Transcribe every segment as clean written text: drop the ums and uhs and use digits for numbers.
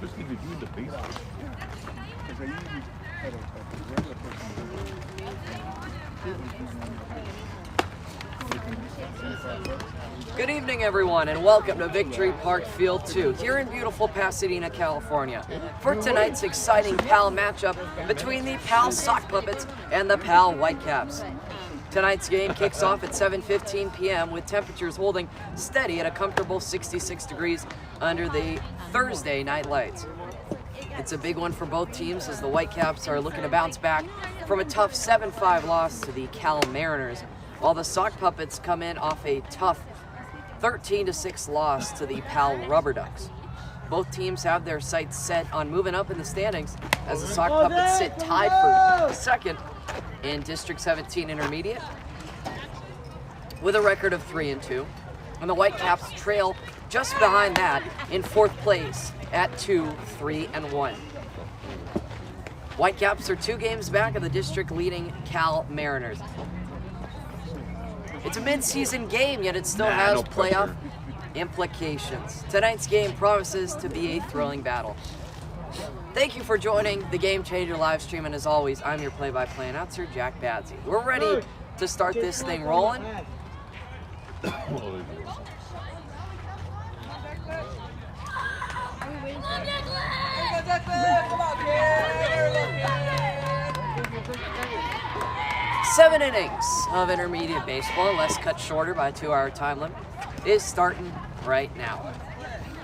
especially if you're doing the basics. Because I usually had a regular person. Good evening, everyone, and welcome to Victory Park Field 2 here in beautiful Pasadena, California, for tonight's exciting PAL matchup between the PAL Sock Puppets and the PAL Whitecaps. Tonight's game kicks off at 7:15 p.m. with temperatures holding steady at a comfortable 66 degrees under the Thursday night lights. It's a big one for both teams as the Whitecaps are looking to bounce back from a tough 7-5 loss to the Cal Mariners, while the Sock Puppets come in off a tough 13-6 loss to the PAL Rubber Ducks. Both teams have their sights set on moving up in the standings as the Sock Puppets sit tied for second in District 17 Intermediate with a record of 3-2, and the Whitecaps trail just behind that in fourth place at 2-3-1. Whitecaps are 2 games back of the district leading Cal Mariners. It's a mid-season game, yet it still has playoff implications. Tonight's game promises to be a thrilling battle. Thank you for joining the Game Changer live stream, and as always, I'm your play-by-play announcer, Jack Badsey. We're ready to start this thing rolling. Seven innings of intermediate baseball, unless cut shorter by a 2-hour time limit, is starting right now.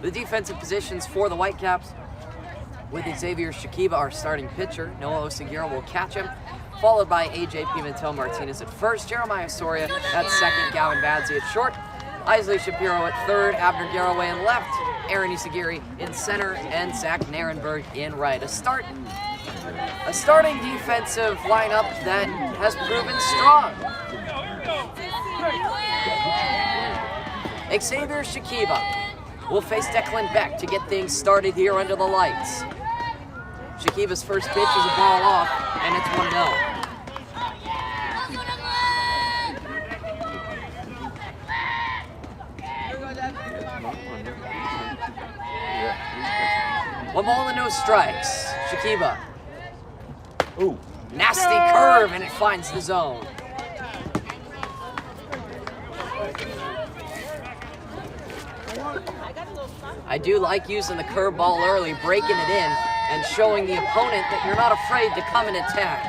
The defensive positions for the Whitecaps, with Xavier Shakiba, our starting pitcher. Noah Osagira will catch him, followed by AJ Pimentel-Martinez at first, Jeremiah Soria at second, Gavin Badsey at short, Isley Shapiro at third, Abner Garraway in left, Aaron Isagiri in center, and Zach Narenberg in right. A starting defensive lineup that has proven strong. Xavier Shakiba will face Declan Beck to get things started here under the lights. Shakiba's first pitch is a ball off, and it's 1-0. One ball and no strikes. Shakiba. Ooh. Nasty curve, and it finds the zone. I do like using the curveball early, breaking it in, and showing the opponent that you're not afraid to come and attack.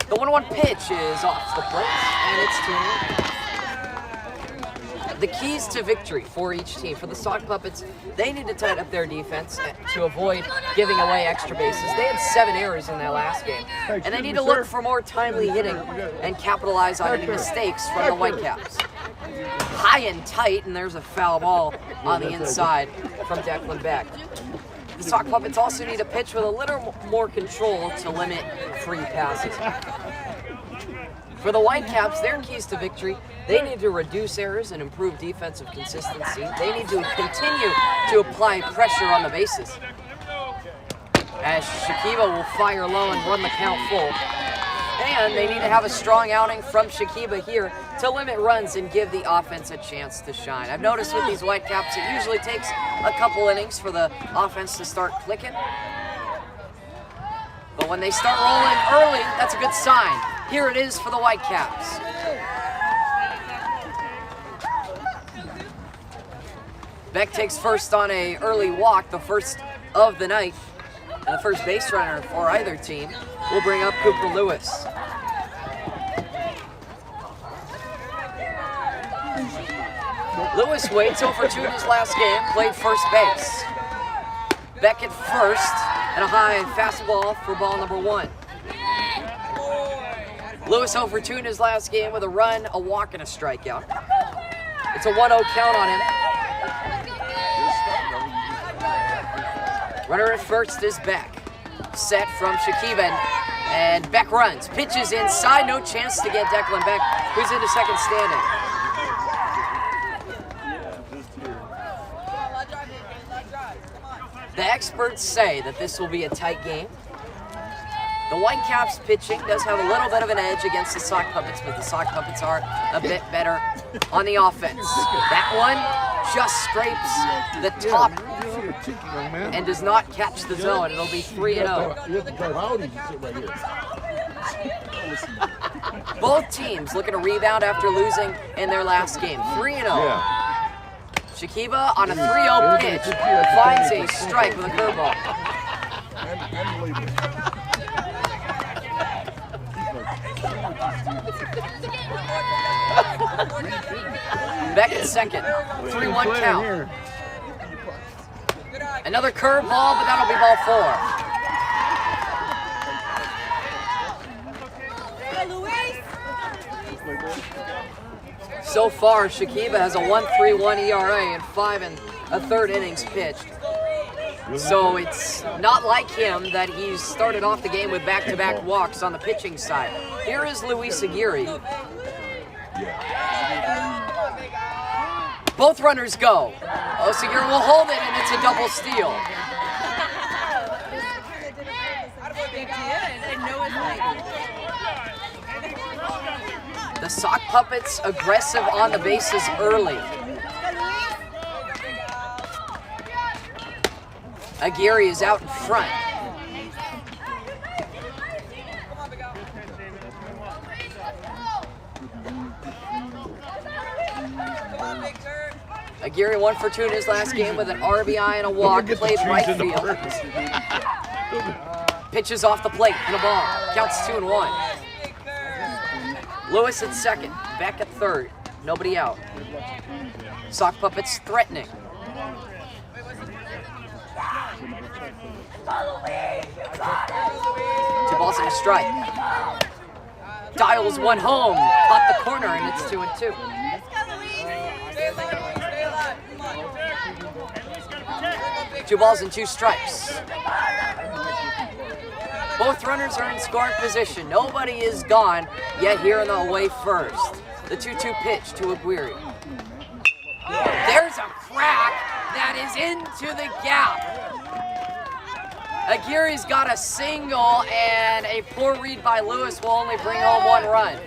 The 1-1 pitch is off the plate, and it's 2-0. The keys to victory for each team. For the Sock Puppets, they need to tighten up their defense to avoid giving away extra bases. They had 7 errors in their last game, and they need to look for more timely hitting and capitalize on any mistakes from the Whitecaps. High and tight, and there's a foul ball on the inside from Declan Beck. The Sock Puppets also need to pitch with a little more control to limit free passes. For the Whitecaps, their keys to victory, they need to reduce errors and improve defensive consistency. They need to continue to apply pressure on the bases, as Shakiba will fire low and run the count full. And they need to have a strong outing from Shakiba here to limit runs and give the offense a chance to shine. I've noticed with these Whitecaps, it usually takes a couple innings for the offense to start clicking. But when they start rolling early, that's a good sign. Here it is for the Whitecaps. Beck takes first on an early walk, the first of the night. And the first base runner for either team will bring up Cooper Lewis. Lewis waits over 2 in his last game, played first base. Beck at first, and a high fastball for ball number 1. Lewis 0 for 2 in his last game with a run, a walk, and a strikeout. It's a 1-0 count on him. Runner at first is Beck. Set from Shakiba, and Beck runs. Pitches inside, no chance to get Declan Beck, who's into second standing. The experts say that this will be a tight game. The Whitecaps pitching does have a little bit of an edge against the Sock Puppets, but the Sock Puppets are a bit better on the offense. That one just scrapes the top You're cheeky, young man. and does not catch the zone. It'll be 3-0. You have to drive out, you sit right here. Both teams looking to rebound after losing in their last game. 3-0. Yeah. Shakiba on a 3-0 pitch finds a strike with a curveball. And leave it. Back in second. 3-1 count. Another curveball, but that'll be ball 4. So far, Shakiba has a 1.31 ERA in 5 1/3 innings pitched. So it's not like him that he's started off the game with back-to-back walks on the pitching side. Here is Luis Aguirre. Both runners go. Oseguera will hold it, and it's a double steal. The Sock Puppets aggressive on the bases early. Aguirre is out in front. Aguirre 1 for 2 in his last game with an RBI and a walk, played right field. Pitches off the plate and a ball. Counts 2-1. Lewis at second, back at third. Nobody out. Sock Puppets threatening. 2 balls and a strike. Dials one home, caught the corner, and it's 2-2. Two balls and 2 strikes. Both runners are in scoring position. Nobody is gone yet here in the away first. The 2-2 pitch to Aguirre. There's a crack that is into the gap. Aguirre's got a single, and a poor read by Lewis will only bring home 1 run.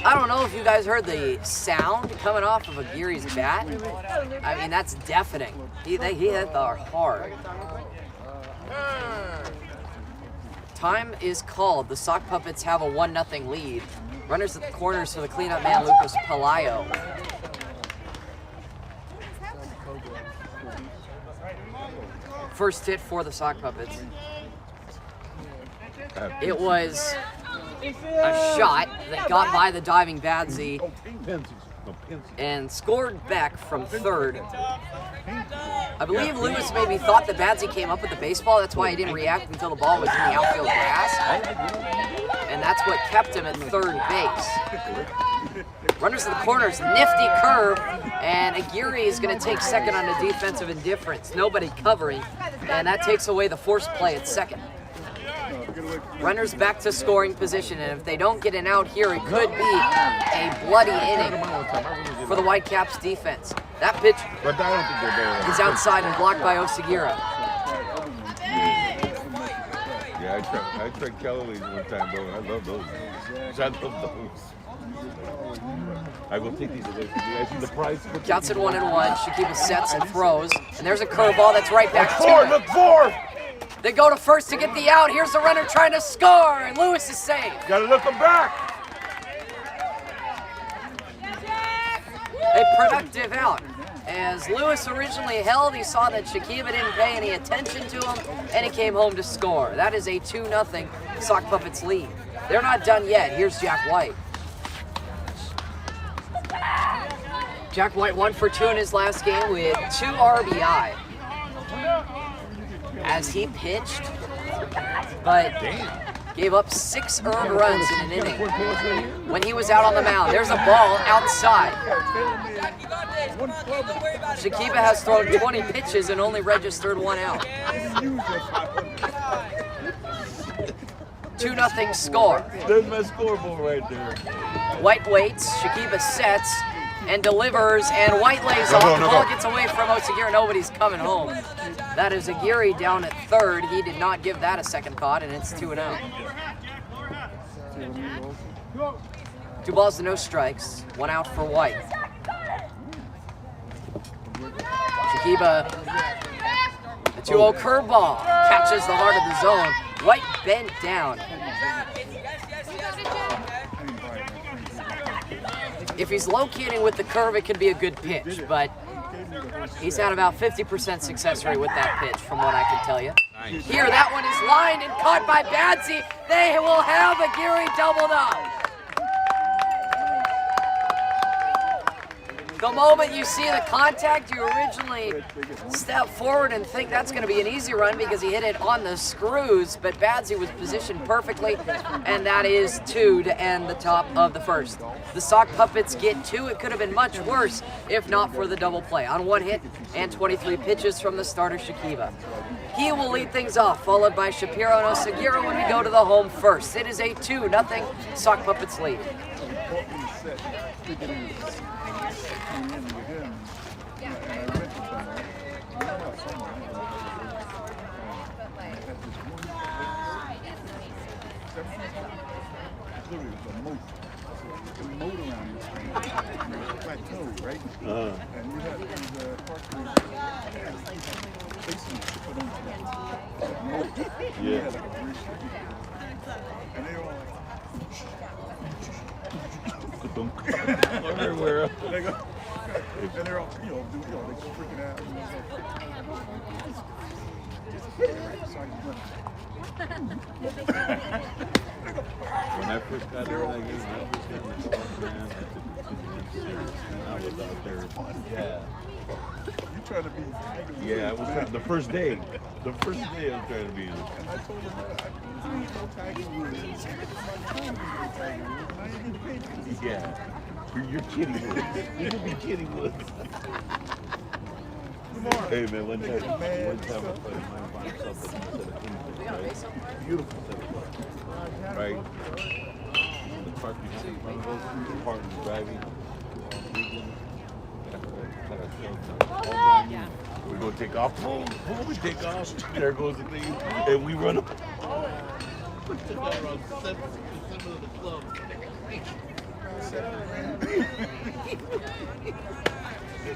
I don't know if you guys heard the sound coming off of Aguirre's bat. I mean, that's deafening. He hit the hard. Time is called. The Sock Puppets have a 1-0 lead. Runners at the corners for the cleanup man, Lucas Palayo. First hit for the Sock Puppets. It was a shot that got by the diving Badsy and scored back from third. I believe Lewis maybe thought that Badsy came up with the baseball. That's why he didn't react until the ball was in the outfield grass. And that's what kept him at third base. Runners to the corners, nifty curve, and Aguirre is going to take second on a defensive indifference. Nobody covering, and that takes away the forced play at second. Runners back to scoring position, and if they don't get an out here, it could be a bloody inning for the Whitecaps defense. That pitch is outside and blocked by Oseguera. Yeah, I tried Kelly's one time, though. I love those. I love those. I will take these away from you. I see the price. Counts at 1-1. Shakiba sets and throws, and there's a curveball that's right back to him. Look for! They go to first to get the out. Here's the runner trying to score, and Lewis is safe. Gotta look him back. A productive out. As Lewis originally held, he saw that Shakiba didn't pay any attention to him, and he came home to score. That is a 2-0 Sock Puppets lead. They're not done yet. Here's Jack White. Jack White 1 for 2 in his last game with 2 RBI. As he pitched, but gave up 6 earned runs in an inning when he was out on the mound. There's a ball outside. Shakiba has thrown 20 pitches and only registered 1 out. 2-0 score. There's my scoreboard right there. White waits, Shakiba sets and delivers, and White lays off. The ball gets away from Oseguera. Nobody's coming home. That is Aguirre down at third. He did not give that a second thought, and it's 2-0. 2 balls to no strikes. 1 out for White. Shakiba, a 2-0 curveball, catches the heart of the zone. White bent down. If he's locating with the curve, it could be a good pitch, but he's had about 50% success rate with that pitch, from what I can tell you. Nice. Here, that one is lined and caught by Badsy. They will have Aguirre doubled up. The moment you see the contact, you originally step forward and think that's going to be an easy run because he hit it on the screws, but Badsy was positioned perfectly, and that is 2 to end the top of the first. The Sock Puppets get 2. It could have been much worse if not for the double play on 1 hit and 23 pitches from the starter Shakiba. He will lead things off, followed by Shapiro and Osagira when we go to the home first. It is a 2-0 Sock Puppets lead. Right? And you have these Yeah. And they all Everywhere. they go, and they're all, they freaking out. When I first got there, man, I was out there. Yeah. You trying to be? Yeah, I was trying, the first day. The first day I was trying to be. And I told him that I didn't know Tiger Woods. Yeah. You're kidding Woods. You could be kidding Woods. Hey man, one time I played my by himself at the beautiful set of clubs. Right? The park you see, one of those partners driving. We go take off. Boom, we take off. There goes the thing, and we run up. We took out around 7 of the clubs.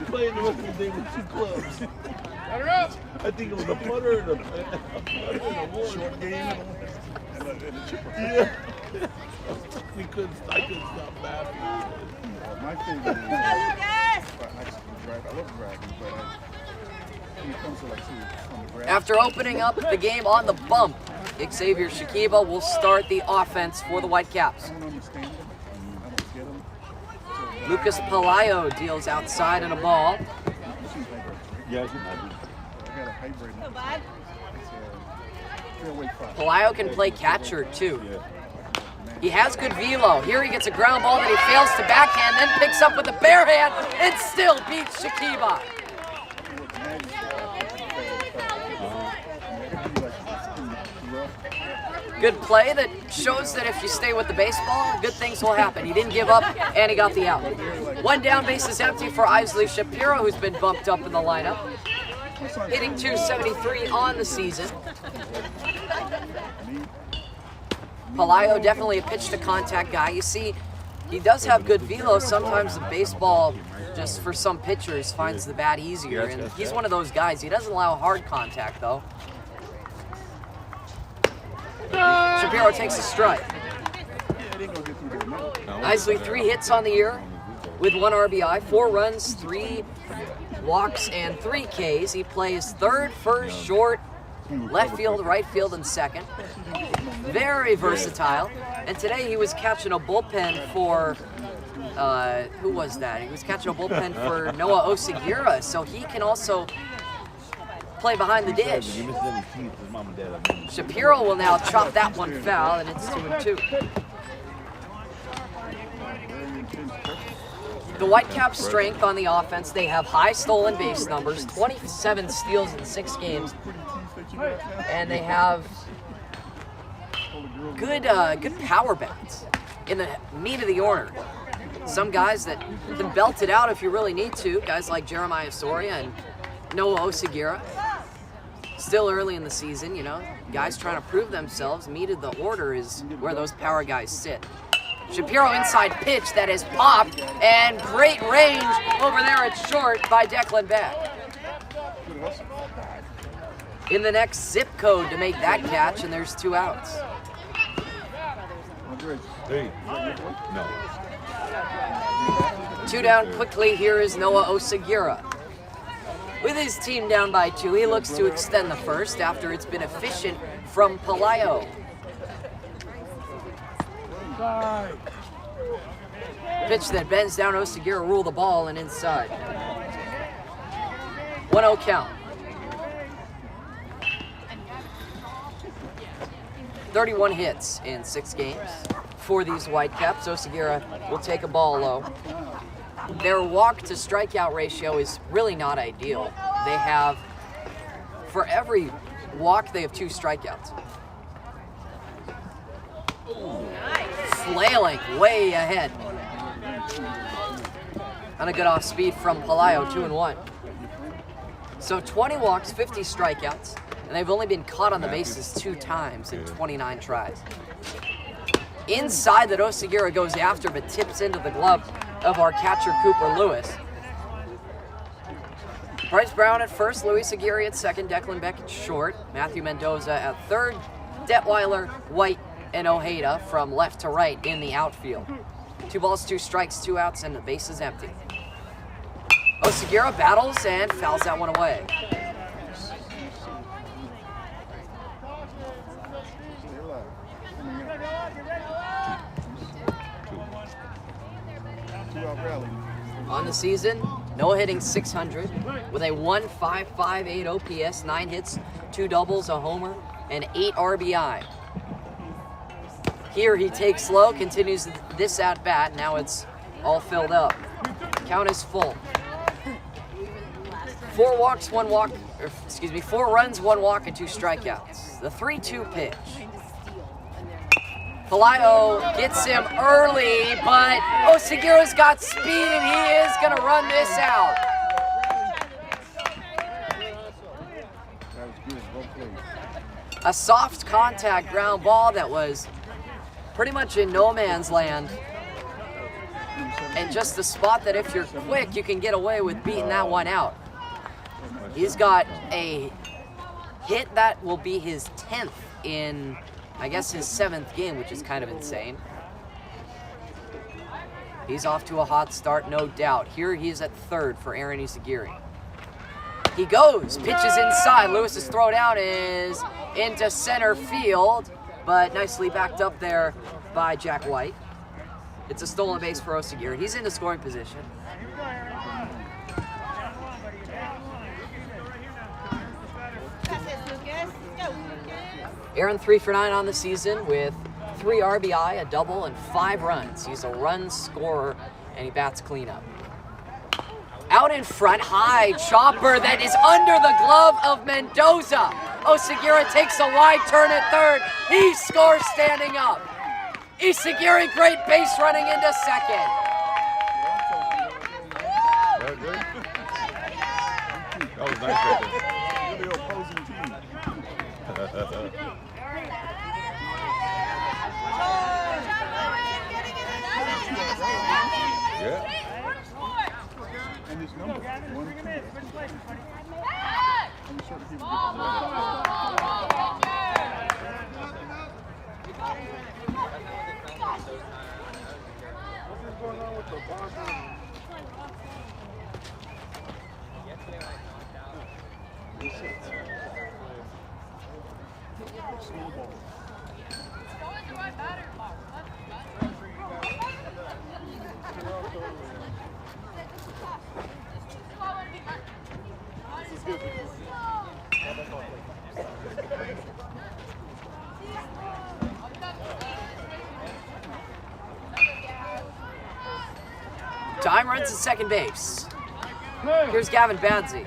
Playing the rest of the day with 2 clubs. I think it was a putter and a Short game and a chipper. Yeah. I couldn't stop laughing. My favorite is, I love driving, but when it comes to like, on the grass. After opening up the game on the bump, Xavier Shakiba will start the offense for the Whitecaps. I don't understand them. I don't get them. Lucas Palayo deals outside in a ball. Yeah, I got a hybrid. It's a fairway five. Palayo can play catcher too. He has good velo. Here he gets a ground ball that he fails to backhand, then picks up with a bare hand and still beats Shakiba. Good play that shows that if you stay with the baseball, good things will happen. He didn't give up, and he got the out. 1 down, base is empty for Isley Shapiro, who's been bumped up in the lineup. Hitting .273 on the season. Palayo definitely a pitch-to-contact guy. You see, he does have good velo. Sometimes the baseball, just for some pitchers, finds the bat easier, and he's one of those guys. He doesn't allow hard contact, though. Shapiro takes a strike. Isley 3 hits on the year with 1 RBI, 4 runs, 3 walks, and 3 Ks. He plays third, first, short, left field, right field, and second. Very versatile. And today he was catching a bullpen for, who was that? He was catching a bullpen for Noah Osagira, so he can also play behind the dish. Shapiro will now chop that one foul, and it's 2-2. The Whitecaps' strength on the offense, they have high stolen base numbers, 27 steals in 6 games, and they have good power bats in the meat of the order. Some guys that can belt it out if you really need to, guys like Jeremiah Soria and Noah Osagira. Still early in the season, you know, guys trying to prove themselves. Meat of the order is where those power guys sit. Shapiro inside pitch that is popped, and great range over there at short by Declan Beck. In the next zip code to make that catch, and there's 2 outs. Hey. No. 2 down quickly. Here is Noah Osagira. With his team down by 2, he looks to extend the first after it's been efficient from Palaio. Pitch that bends down. Osagira rule the ball and inside. 1-0 count. 31 hits in 6 games for these Whitecaps. Osagira will take a ball low. Their walk to strikeout ratio is really not ideal. They have, for every walk, they have 2 strikeouts. Flailing way ahead. And a good off speed from Palaio, 2-1. So 20 walks, 50 strikeouts, and they've only been caught on the bases 2 times in 29 tries. Inside that Osagira goes after, but tips into the glove of our catcher, Cooper Lewis. Bryce Brown at first, Luis Aguirre at second, Declan Beck at short, Matthew Mendoza at third, Detweiler, White, and Ojeda from left to right in the outfield. 2 balls, 2 strikes, 2 outs, and the base is empty. Osagira battles and fouls that one away. On the season, Noah hitting .600 with a 1.558 OPS, 9 hits, 2 doubles, a homer, and 8 RBI. Here he takes low, continues this at bat. Now it's all filled up. Count is full. 4 runs, 1 walk, and 2 strikeouts. The 3-2 pitch. Palaio gets him early, but Osagira's got speed and he is going to run this out. A soft contact ground ball that was pretty much in no man's land. And just the spot that if you're quick, you can get away with beating that one out. He's got a hit that will be his 10th in, I guess, his 7th game, which is kind of insane. He's off to a hot start, no doubt. Here he's at third for Aaron Izaguirre. He goes, pitches inside. Lewis's throw down is into center field, but nicely backed up there by Jack White. It's a stolen base for Osagira. He's into scoring position. Aaron 3 for 9 on the season with 3 RBI, a double, and 5 runs. He's a run scorer, and he bats cleanup. Out in front, high chopper that is under the glove of Mendoza. Osagira takes a wide turn at third. He scores standing up. Izaguirre, great base running into second. That was nice right there. You're the opposing team. Yeah. And his number, 1, 2. I'm sure people What's going on with the boxing? Time runs at second base. Here's Gavin Badsey.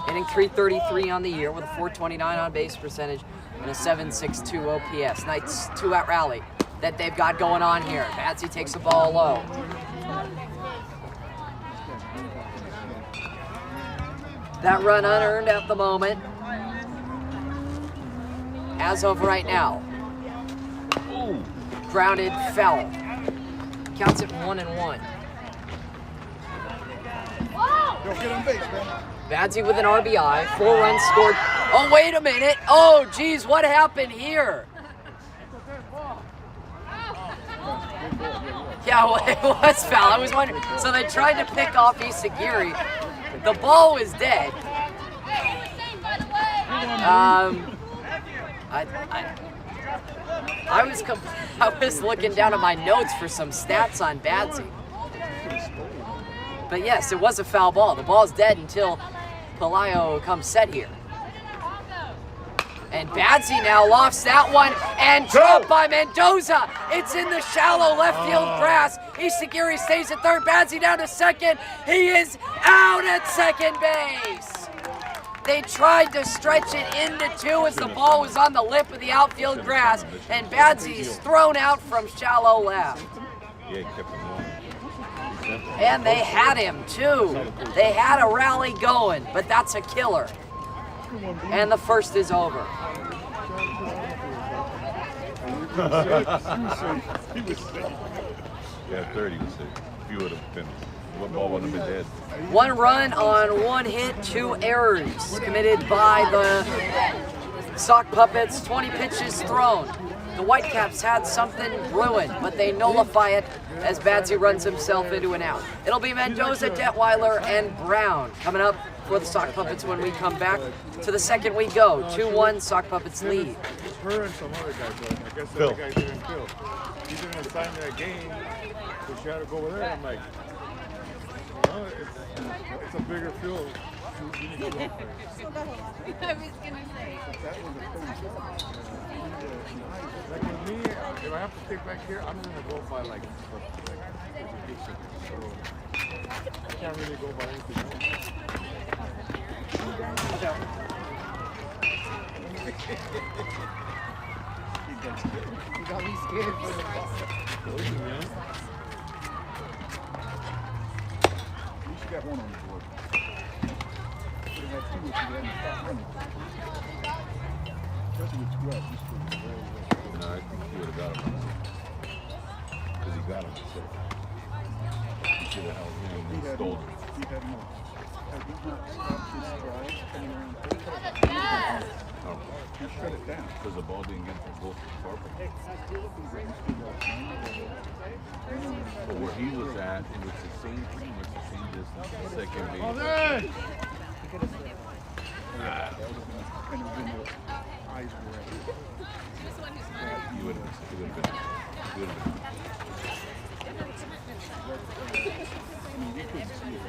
Hitting .333 on the year with a .429 on base percentage and a .762 OPS. Nice 2-out rally that they've got going on here. Badsey takes the ball low. That run unearned at the moment. As of right now. Ooh. Grounded foul. Counts it 1-1. Don't get on base, man. Badsy with an RBI. 4 runs scored. Oh, wait a minute. Oh, geez, what happened here? Yeah, well, it was foul. I was wondering. So they tried to pick off Isagiri. The ball was dead. I was looking down at my notes for some stats on Badsy. But yes, it was a foul ball. The ball's dead until Palaio comes set here. And Badsy now lofts that one and dropped by Mendoza. It's in the shallow left field grass. Isagiri stays at third. Badsy down to second. He is out at second base. They tried to stretch it into 2 as the ball was on the lip of the outfield grass, and Badsy's thrown out from shallow left. Yeah, he kept him going. And they had him too. They had a rally going, but that's a killer. And the first is over. Yeah, 30 was safe. If you would have been, what ball wouldn't have been dead? 1 run on 1 hit, 2 errors committed by the Sock Puppets. 20 pitches thrown. The Whitecaps had something brewing, but they nullify it as Badsy runs himself into an out. It'll be Mendoza, Detweiler, and Brown coming up for the Sock Puppets when we come back. To the second we go. 2-1, Sock Puppets lead. Her and some other guys, though. I guess the other guy didn't kill. He didn't assign me that game, so she had to go over there. I'm like, no, it's a bigger field. You need to go up there. I was gonna say. That was a thing. Like with me, if I have to stick back here, I'm gonna go by like education. So I can't really go by anything else. You got me scared for the ball. At least you got one on the board. You have 2 if you hadn't stopped running. Especially with 2 outs, you still be very well. No, I think he would have got him. Because he got him. So he should have held him and stole him. He had more. Have you not stopped his stride coming around third? Oh. He shut it down. Because the ball didn't get from both the carpet. But where he was at, it was the same pretty much the same distance as the second base. That would have been kind of eyes were at. He would have been. I mean, you couldn't see it.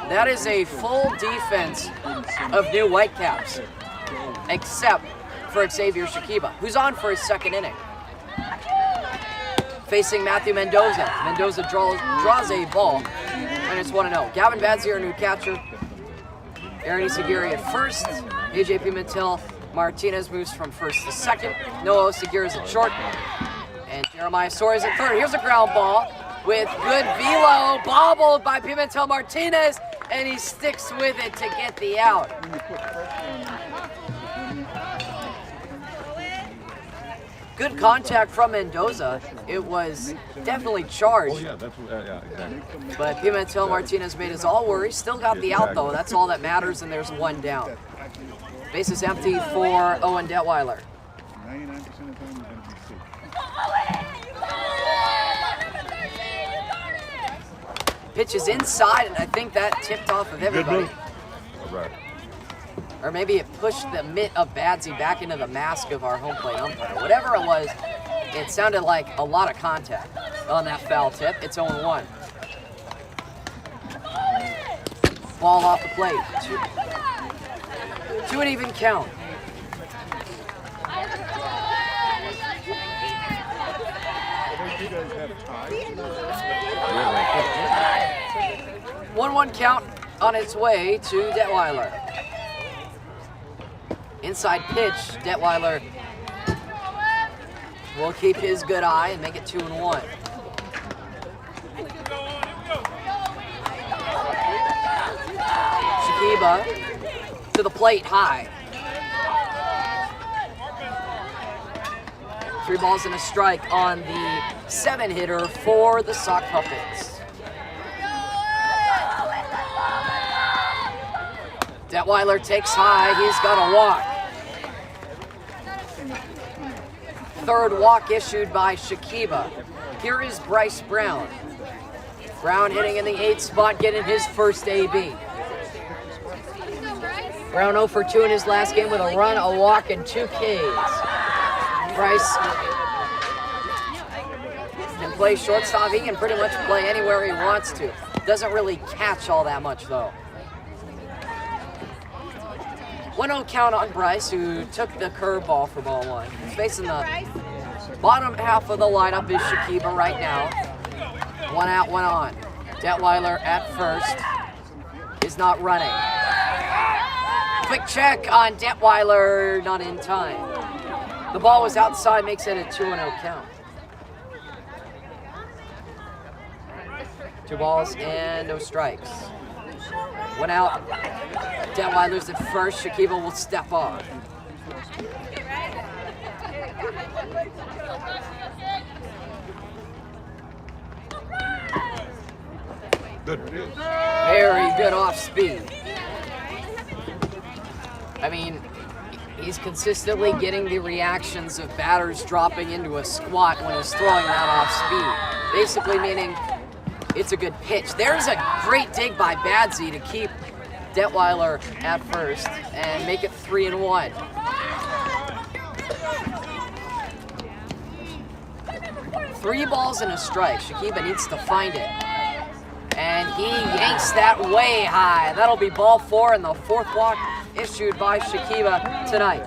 That is a full defense of new Whitecaps, except for Xavier Shakiba, who's on for his second inning. Facing Matthew Mendoza. Mendoza draws a ball, and it's 1-0. Gavin Badsy, our new catcher. Aaron Isagiri at first. AJ Pimentel Martinez moves from first to second. Noah Osagir is at short. And Jeremiah Soares at third. Here's a ground ball with good velo, bobbled by Pimentel Martinez, and he sticks with it to get the out. Good contact from Mendoza. It was definitely charged. Oh, yeah, that's what, yeah, exactly. But Pimentel Martinez made us all worry. Still got the out, though. That's all that matters, and there's 1 down. Base is empty for Owen Detweiler. 99% of the time, you're going to be sick. Pitch is inside, and I think that tipped off of everybody. All right. Or maybe it pushed the mitt of Badsy back into the mask of our home plate umpire. Whatever it was, it sounded like a lot of contact on that foul tip. It's 0-1. Ball off the plate. 2 and even count. You guys have ties? 1-1 count on its way to Detweiler. Inside pitch, Detweiler will keep his good eye and make it 2-1. Shakiba to the plate high. 3 balls and a strike on the 7-hitter for the Sock Puppets. Detweiler takes high, he's got a walk. 3rd walk issued by Shakiba. Here is Bryce Brown. Brown hitting in the 8th spot, getting his first AB. Brown 0 for 2 in his last game with a run, a walk, and 2 Ks. Bryce can play shortstop. He can pretty much play anywhere he wants to. Doesn't really catch all that much though. 1-0 count on Bryce, who took the curveball for ball 1. He's facing the bottom half of the lineup is Shakiba right now. 1 out, 1 on. Detweiler at first is not running. Quick check on Detweiler, not in time. The ball was outside, makes it a 2-0 count. 2 balls and no strikes. 1 out. Detweiler's at first. Shakiba will step on. Good. Very good off speed. I mean, he's consistently getting the reactions of batters dropping into a squat when he's throwing that off speed. Basically meaning it's a good pitch. There's a great dig by Badsy to keep Detweiler at first and make it 3-1. Three balls and a strike. Shakiba needs to find it. And he yanks that way high. That'll be ball 4 and the 4th walk issued by Shakiba tonight.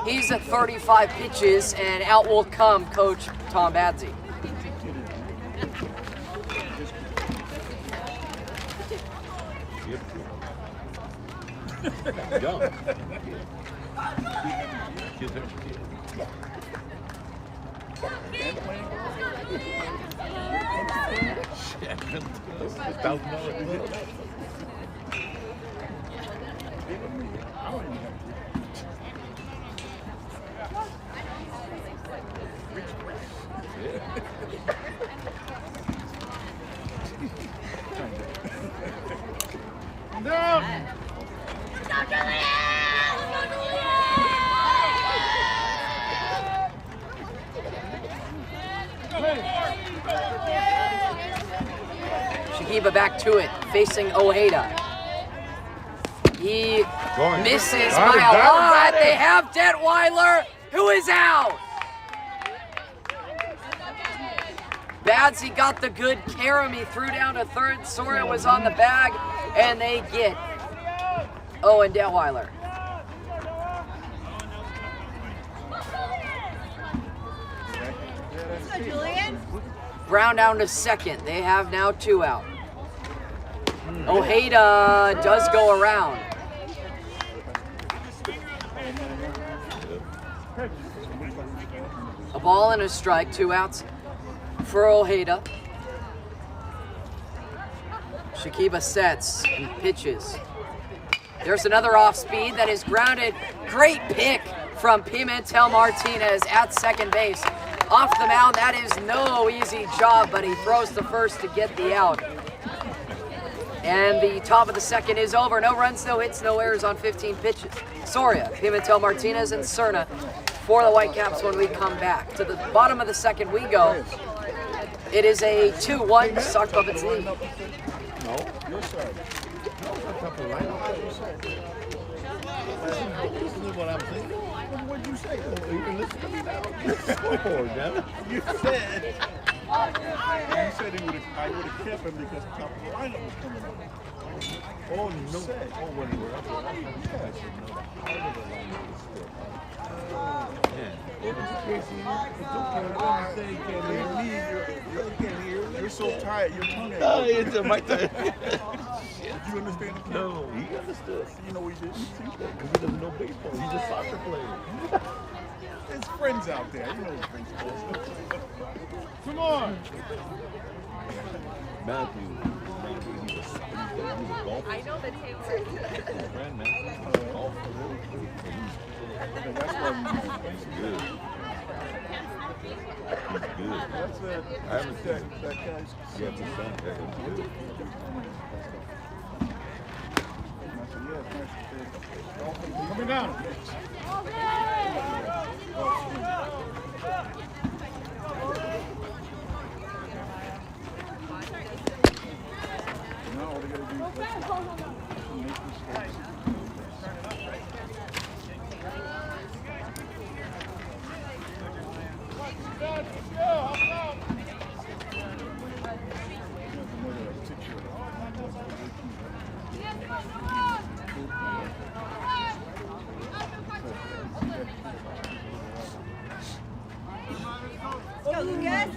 He's at 35 pitches and out will come Coach Tom Badsy. Young. Shakiba back to it, facing Ojeda. He misses by a lot. They have Detweiler, who is out. Badsy got the good carom. He threw down to 3rd. Soria was on the bag, and they get Owen Detweiler. Brown down to 2nd. They have now 2 out. Ojeda does go around. A ball and a strike, 2 outs for Ojeda. Shakiba sets and pitches. There's another off speed that is grounded. Great pick from Pimentel Martinez at 2nd base. Off the mound, that is no easy job, but he throws to first to get the out. And the top of the 2nd is over. No runs, no hits, no errors on 15 pitches. Soria, Pimentel Martinez, and Cerna for the Whitecaps when we come back. To the bottom of the 2nd we go. It is a 2-1 Sock Puppets lead. No, your side. Listen to what I'm saying. What did you say? You can listen to me now. Scoreboard, damn it. You said I would have kept him because the top of the lineup was coming up. Oh, no. Oh, when you were up there. I should know that. Part of the lineup is still up. Man, You're so tired, your tongue ain't oh, it's a my turn. Did you understand the kid? No, he understood. You know what he did? Because he doesn't know baseball. He's a soccer player. There's friends out there. You know what baseball is. Come on. Matthew, he's a golfer. I know the Taylor. His friend, Matthew, he's a golfer. And that's why He's good. He's good. that's I haven't seen him. that guy's. Yeah, his son, he's good. Coming down. Now all they gotta do is make mistakes. Go, Lucas.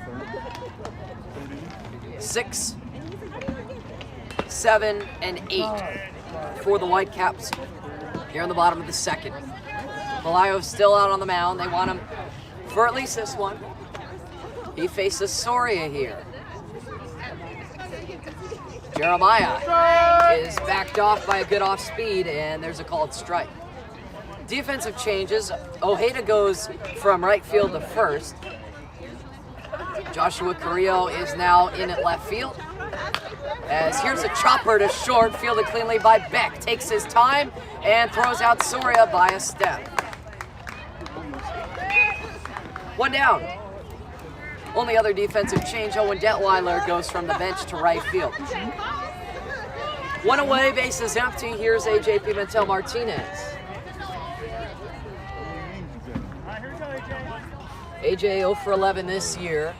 6, 7, and 8 for the Whitecaps here in the bottom of the second. Palaio's still out on the mound. They want him for at least this one. He faces Soria here. Jeremiah is backed off by a good off speed, and there's a called strike. Defensive changes. Ojeda goes from right field to first. Joshua Carrillo is now in at left field. As here's a chopper to short, fielded cleanly by Beck. Takes his time and throws out Soria by a step. One down. Only other defensive change, Owen Detweiler goes from the bench to right field. One away, bases empty. Here's AJ Pimentel Martinez. AJ 0 for 11 this year.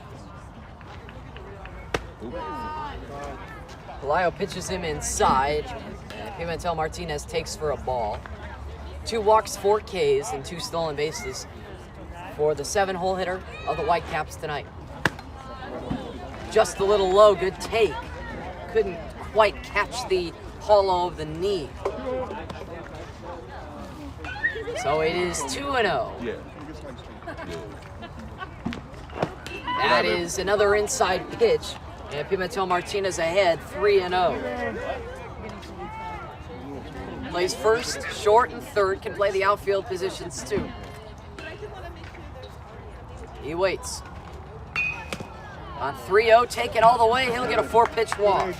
Palaio pitches him inside. And Pimentel Martinez takes for a ball. 2 walks, 4 Ks, and 2 stolen bases for the 7-hole hitter of the Whitecaps tonight. Just a little low, good take. Couldn't quite catch the hollow of the knee. So it is 2-0. Yeah. That is another inside pitch. And Pimentel Martinez ahead, 3-0. Plays first, short, and third. Can play the outfield positions too. He waits. On 3-0, take it all the way. He'll get a 4-pitch walk.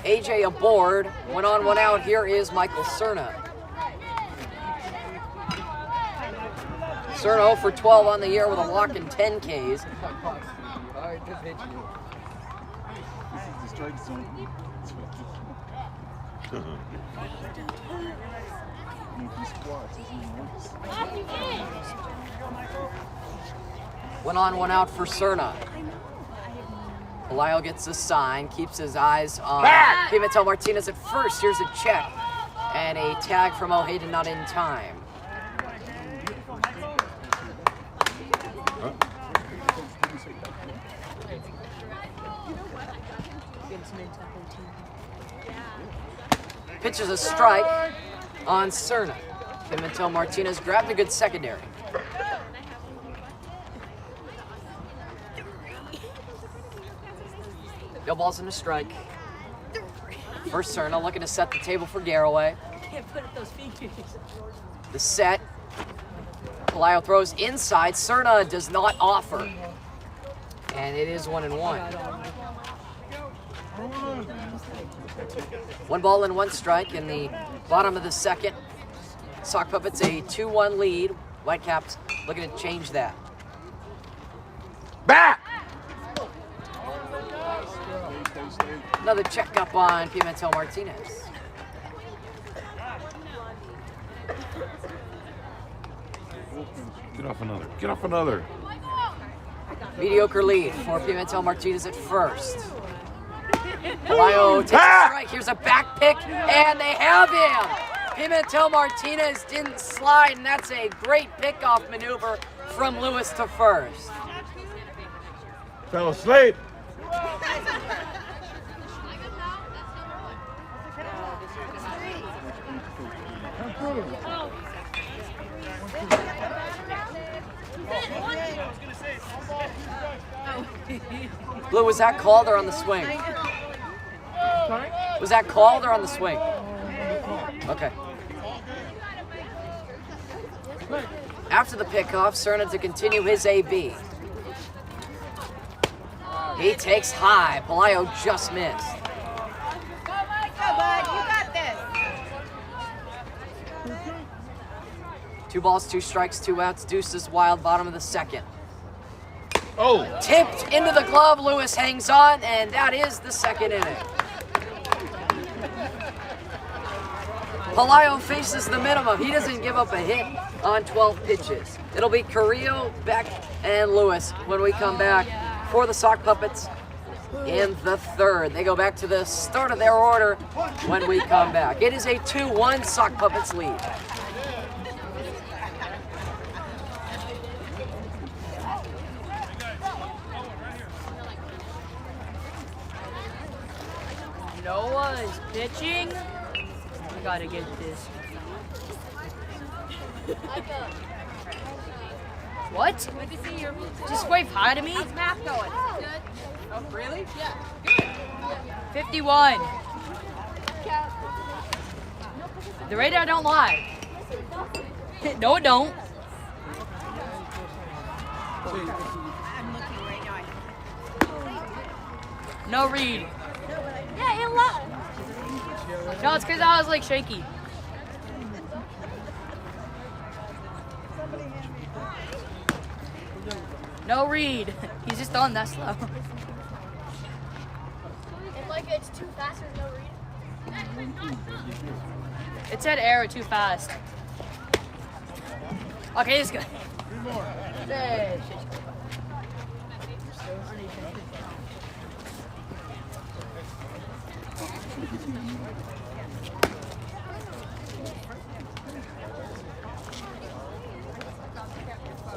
AJ aboard. 1 on, 1 out. Here is Michael Cerna. Cerna 0 for 12 on the year with a walk and 10 Ks. This is the strike zone. He squats. He's even worse. 1 on, 1 out for Cerna. Palaio gets a sign, keeps his eyes on Pimentel Martinez at first. Here's a check and a tag from Ojeda, not in time. Pitches a strike on Cerna. Pimentel Martinez grabbed a good secondary. No balls and a strike. First Cerna looking to set the table for Garraway. Can't put up those fingers. The set. Palaio throws inside. Cerna does not offer. And it is 1-1. 1 ball and 1 strike in the bottom of the second. Sock Puppets a 2-1 lead. Whitecaps looking to change that. Back! Another checkup on Pimentel Martinez. Get off another. Get off another. Mediocre lead for Pimentel Martinez at first. Palaio takes a strike. Here's a back pick, and they have him. Pimentel Martinez didn't slide, and that's a great pickoff maneuver from Lewis to first. Fell asleep. Blue, was that called or on the swing? Was that called or on the swing? Okay. After the pickoff, Cerna to continue his AB. He takes high. Pelayo just missed. Go, bud. You got this. 2 balls, 2 strikes, 2 outs. Deuces wild, bottom of the second. Oh! Tipped into the glove. Lewis hangs on, and that is the second inning. Pelayo faces the minimum. He doesn't give up a hit on 12 pitches. It'll be Carrillo, Beck, and Lewis when we come back for the Sock Puppets in the third. They go back to the start of their order when we come back. It is a 2-1 Sock Puppets lead. No one's pitching. I gotta get this. What? Good to see you. Just wave hi to me? How's math going? Good. Oh, really? Yeah. 51. The radar don't lie. No, it don't. I'm looking right now. No read. Yeah, it lies. No, it's because I was like shaky. No read. He's just on that slow. If like it's too fast, there's no read. It said error too fast. Okay, it's good.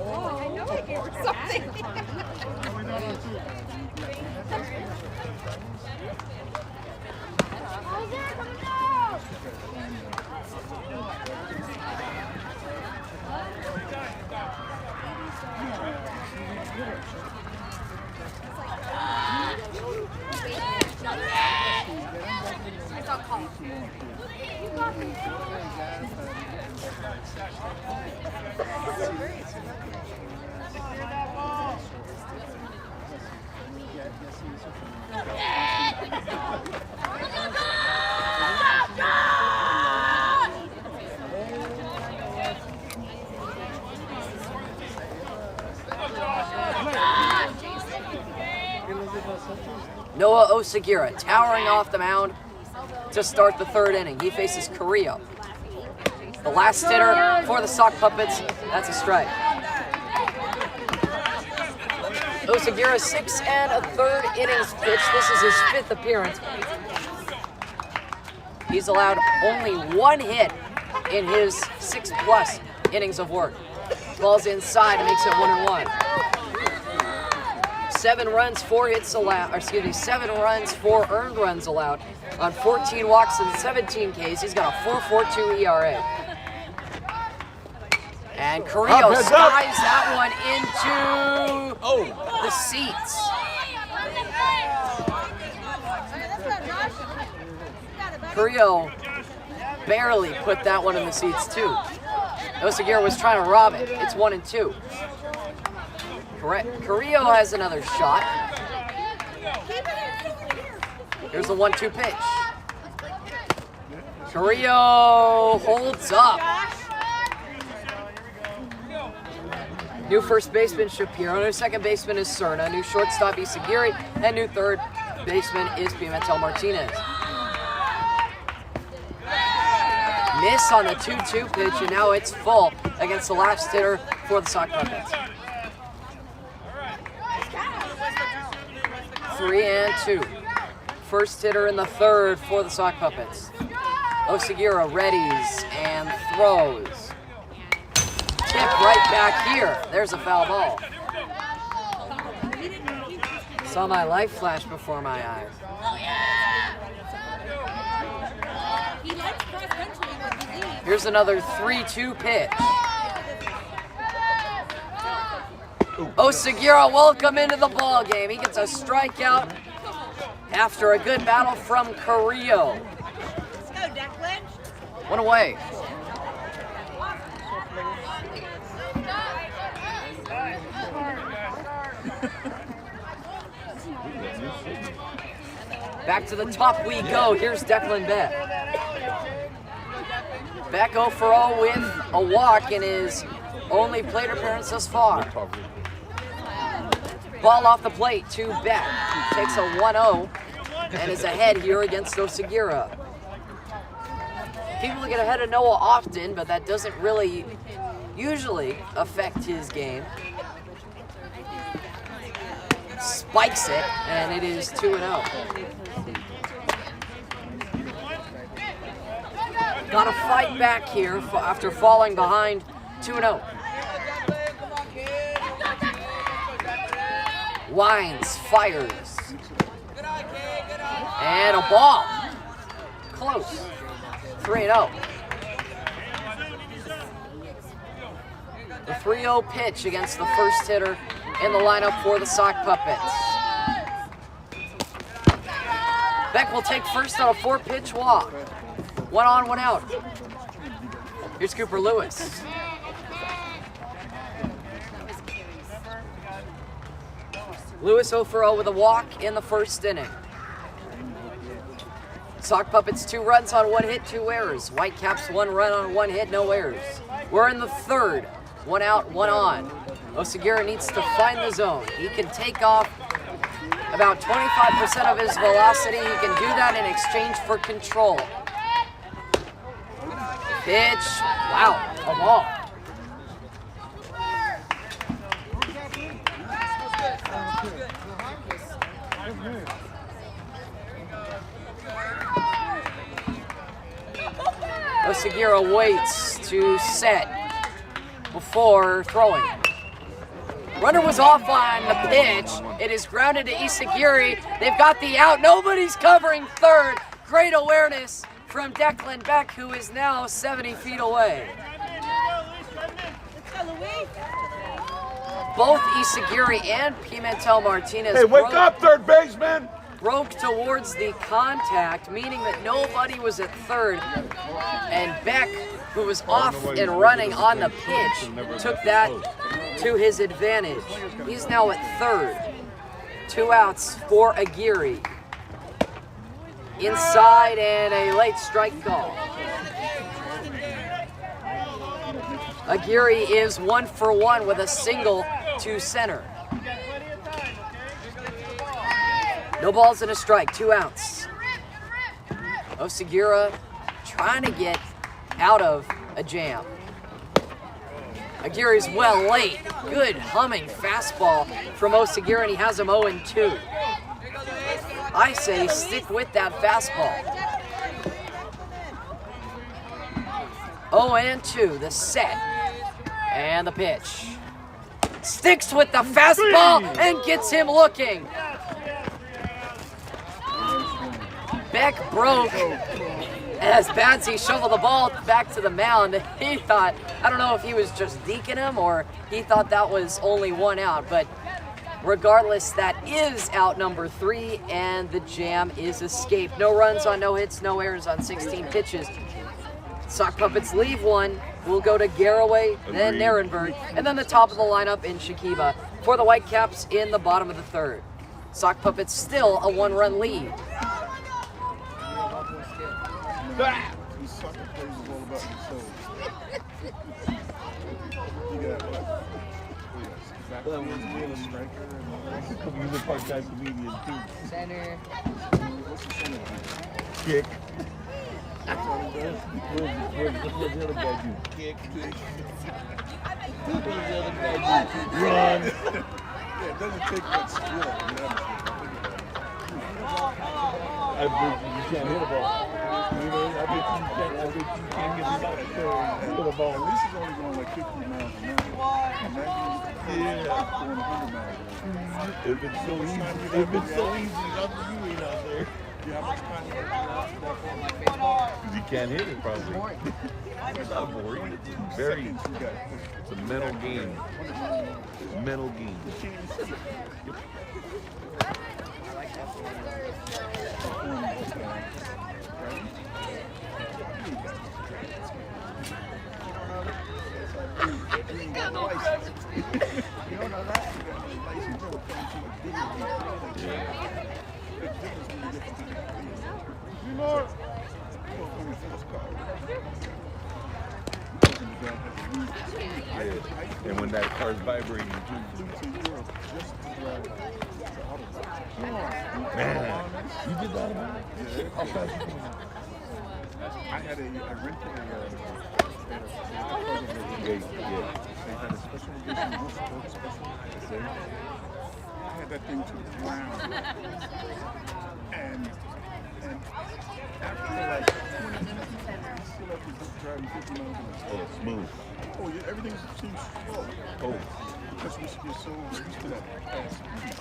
I know I gave her something. It's all called. Noah Osagira towering off the mound to start the third inning. He faces Carrillo. The last hitter for the Sock Puppets, that's a strike. Osagira 6 1/3 innings pitched. This is his 5th appearance. He's allowed only 1 hit in his 6+ innings of work. Ball's inside and makes it 1-1. 7 runs, 4 hits allowed, 7 runs, 4 earned runs allowed on 14 walks and 17 Ks. He's got a 4.42 ERA. And Carrillo skies that one into the seats. Carrillo barely put that one in the seats too. Osagira was trying to rob it. It's 1-2. Carrillo has another shot. Here's the 1-2 pitch. Carrillo holds up. New first baseman Shapiro, new second baseman is Cerna, new shortstop Isagiri, and new third baseman is Pimentel Martinez. Miss on the 2-2 pitch, and now it's full against the last hitter for the Sock Puppets. 3-2. First hitter in the third for the Sock Puppets. Osagira readies and throws. Tip right back here. There's a foul ball. Saw my life flash before my eyes. Here's another 3-2 pitch. Osagira, welcome into the ball game. He gets a strikeout after a good battle from Carrillo. Let's go, Declan. One away. Back to the top we go. Here's Declan Beck. Beck 0 for 0 with a walk in his only plate appearance thus far. Ball off the plate to Beck. Takes a 1-0 and is ahead here against Osagira. People get ahead of Noah often, but that doesn't really usually affect his game. Spikes it, and it is 2-0. Got to fight back here after falling behind 2-0. Wines fires. And a ball. Close. 3-0. The 3-0 pitch against the first hitter in the lineup for the Sock Puppets. Beck will take first on a 4-pitch walk. 1 on, 1 out. Here's Cooper Lewis. Lewis 0 for 0 with a walk in the first inning. Sock Puppets 2 runs on 1 hit, 2 errors. Whitecaps 1 run on 1 hit, no errors. We're in the third. 1 out, 1 on. Osagira needs to find the zone. He can take off about 25% of his velocity. He can do that in exchange for control. Pitch. Wow, a ball. Osagira waits to set before throwing. Runner was off on the pitch. It is grounded to Isagiri. They've got the out. Nobody's covering third. Great awareness from Declan Beck, who is now 70 feet away. Both Isagiri and Pimentel Martinez up, third baseman! broke towards the contact, meaning that nobody was at third. And Beck, who was off and running on the pitch, took that to his advantage. He's now at third. 2 outs for Aguirre. Inside and a late strike call. Aguirre is 1 for 1 with a single to center. No balls and a strike, 2 outs. Osagira trying to get out of a jam. Aguirre's well late. Good humming fastball from Osagira, and he has him 0-2. I say stick with that fastball. 0-2, the set. And the pitch. Sticks with the fastball and gets him looking. Beck broke as Badsy shoveled the ball back to the mound. He thought, I don't know if he was just deking him or he thought that was only 1 out, but regardless, that is out number 3, and the jam is escaped. No runs on no hits, no errors on 16 pitches. Sock Puppets leave 1. We'll go to Garraway, then Narenberg, and then the top of the lineup in Shakiba for the Whitecaps in the bottom of the third. Sock Puppets still a 1-run lead. These soccer players is all about themselves. You got what? Backfield, being a striker, and all that. He's a part-time comedian too. Center. What's the center do? Kick. That's all he does? What does the other guy do? Kick. What does the other guy do? Run. Yeah, it doesn't take much skill, to be honest with you. I bet you can't hit a ball. You know, I bet you can't get the ball. Hit a ball. At least he's only going like 50 miles an hour. Yeah. Going 100 miles an hour. If it's so easy, not for you ain't out there. Yeah, how much time you have? Because you can't hit it, probably. It's not boring. It's very, it's a mental game. Mental game. And when that car's vibrating, too. Man, you did that about it? How fast you doing? I rented Yeah. They had a special edition, no sports special. I had that thing to the ground. And after like 20 minutes, you still have to be driving 50 miles an hour. Oh, smooth. Oh, yeah, everything seems slow. Oh. Because we're so used to that fast speed.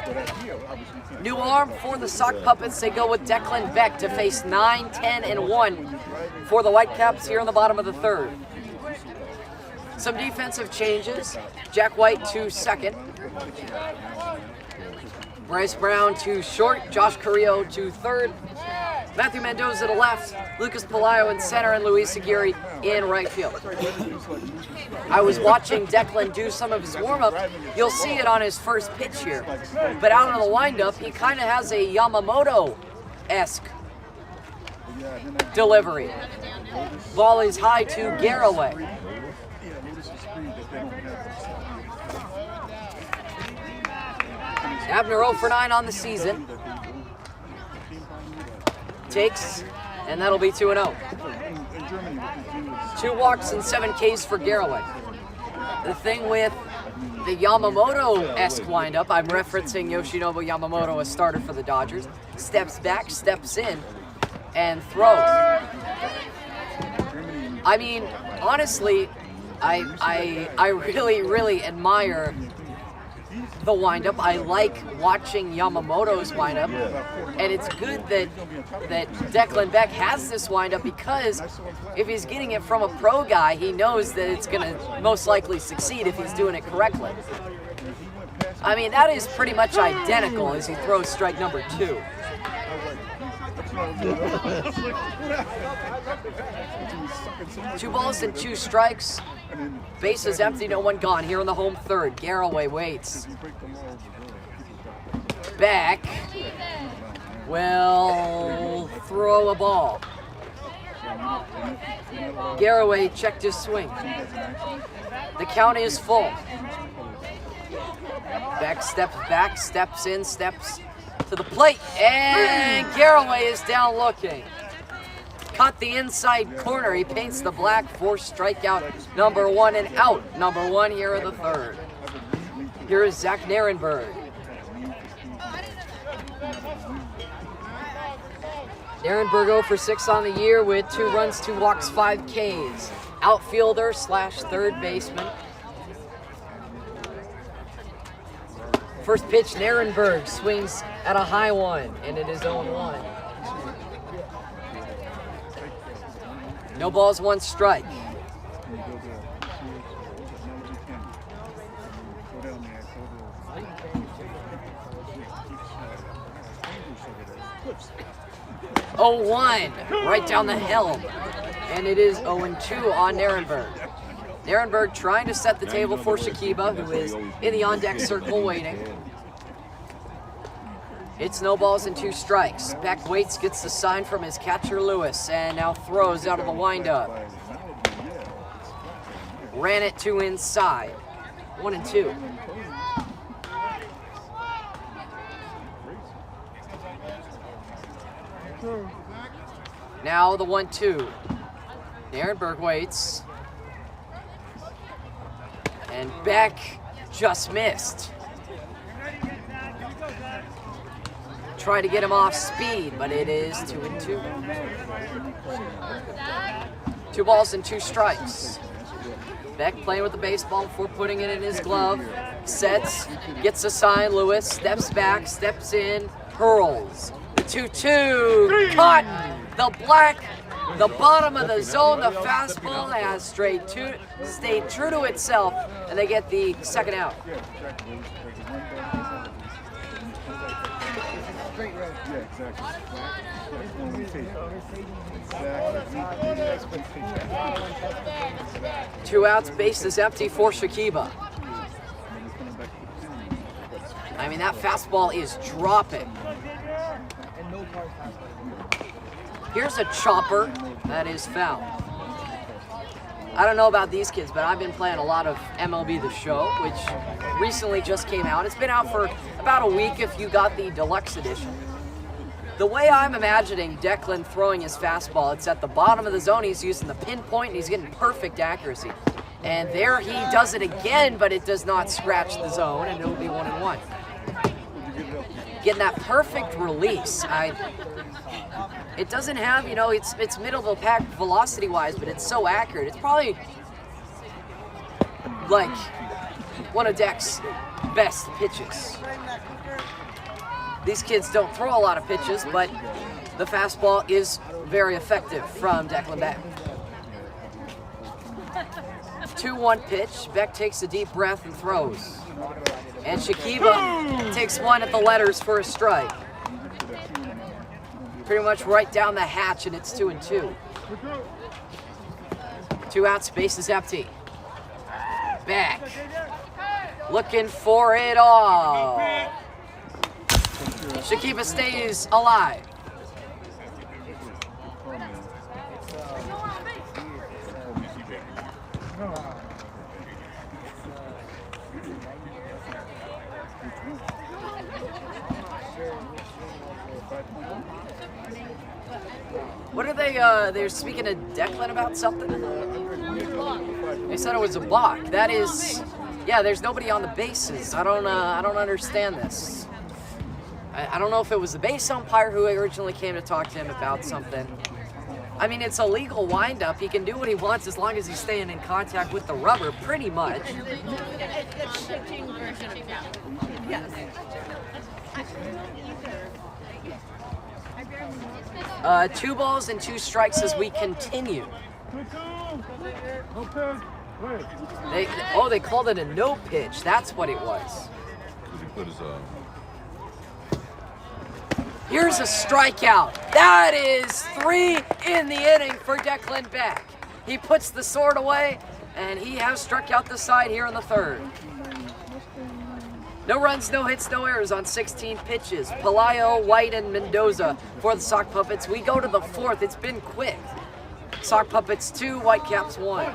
But at here, obviously, you can't. New arm for the Sock Puppets. They go with Declan Beck to face 9, 10, and 1 for the Whitecaps here in the bottom of the third. Some defensive changes. Jack White to second. Bryce Brown to short. Josh Carrillo to third. Matthew Mendoza to left. Lucas Palaio in center, and Luis Aguirre in right field. I was watching Declan do some of his warm-up. You'll see it on his first pitch here. But out on the windup, he kind of has a Yamamoto-esque delivery. Ball is high to Garraway. Abner 0 for 9 on the season. Takes, and that'll be 2-0. 2 walks and 7 Ks for Garraway. The thing with the Yamamoto-esque windup, I'm referencing Yoshinobu Yamamoto, a starter for the Dodgers, steps back, steps in, and throws. I mean, honestly, I really, really admire the windup. I like watching Yamamoto's windup, and it's good that Declan Beck has this windup, because if he's getting it from a pro guy, he knows that it's going to most likely succeed if he's doing it correctly. I mean, that is pretty much identical as he throws strike number 2. 2 balls and 2 strikes. Bases empty, no one gone here in the home third. Garraway waits. Beck will throw a ball. Garraway checked his swing. The count is full. Beck steps back, steps in, steps to the plate, and Garraway is down looking. Caught the inside corner. He paints the black for strikeout number 1 and out number 1 here in the third. Here is Zach Nierenberg. Nierenberg 0 for 6 on the year with 2 runs, 2 walks, 5 Ks. Outfielder / third baseman. First pitch, Nierenberg swings at a high one, and it is 0-1. No balls, 1 strike. Oh, 1 right down the helm, and it is 0-2 on Nierenberg. Nierenberg trying to set the table for Shakiba, who is in the on-deck circle waiting. It's no balls and 2 strikes. Beck waits, gets the sign from his catcher Lewis, and now throws out of the windup. Ran it to inside. 1-2. Now the 1-2. Nierenberg waits. And Beck just missed. Try to get him off speed, but it is 2-2. 2 balls and 2 strikes. Beck playing with the baseball before putting it in his glove. Sets, gets a sign. Lewis steps back, steps in, hurls. The 2-2. Caught. The bottom of the zone. The fastball has stayed true to itself, and they get the second out. Yeah, exactly. Yeah, exactly. That's when we take exactly. 2 outs, base is empty for Shakiba. I mean, that fastball is dropping. Here's a chopper that is foul. I don't know about these kids, but I've been playing a lot of MLB The Show, which recently just came out. It's been out for about a week if you got the deluxe edition. The way I'm imagining Declan throwing his fastball, it's at the bottom of the zone. He's using the pinpoint, and he's getting perfect accuracy. And there he does it again, but it does not scratch the zone, and it'll be 1-1. Getting that perfect release. It doesn't have, you know, it's middle of the pack velocity-wise, but it's so accurate. It's probably like one of Dec's best pitches. These kids don't throw a lot of pitches, but the fastball is very effective from Declan Beck. 2-1 pitch. Beck takes a deep breath and throws. And Shakiba takes one at the letters for a strike. Pretty much right down the hatch, and it's 2-2. 2 outs, base is empty. Beck looking for it all. Shakiba stays alive. What are they're speaking to Declan about something? They said it was a balk. That is, yeah, there's nobody on the bases. I don't understand this. I don't know if it was the base umpire who originally came to talk to him about something. I mean, it's a legal windup. He can do what he wants as long as he's staying in contact with the rubber, pretty much. Two balls and 2 strikes as we continue. They called it a no pitch. That's what it was. Here's a strikeout. That is 3 in the inning for Declan Beck. He puts the sword away, and he has struck out the side here in the 3rd. No runs, no hits, no errors on 16 pitches. Pelayo, White, and Mendoza for the Sock Puppets. We go to the 4th. It's been quick. Sock Puppets 2, Whitecaps 1.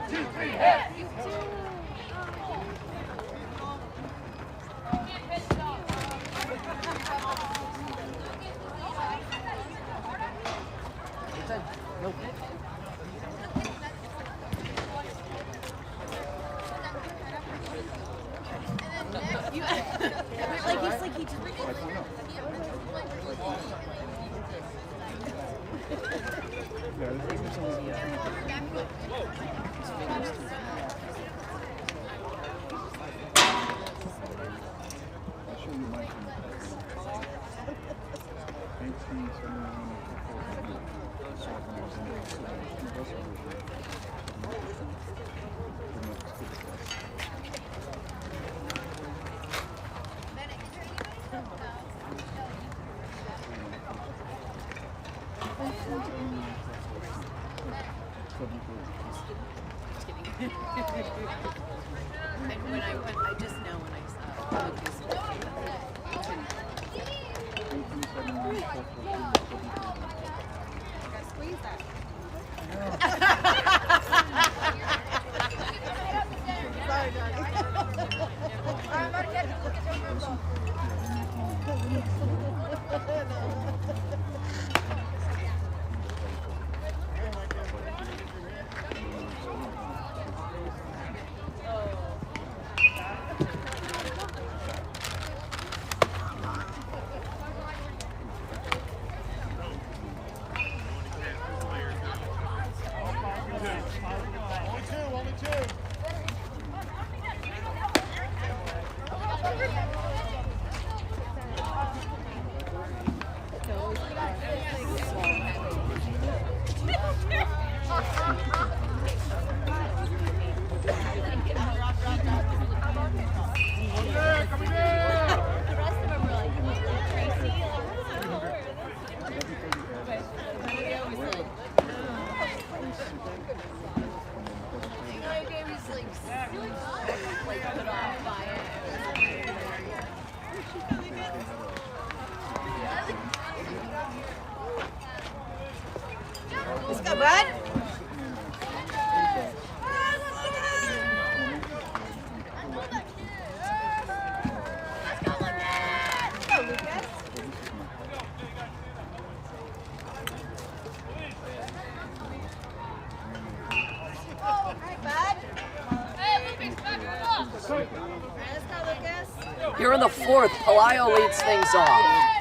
Here in the fourth, PALL leads things off.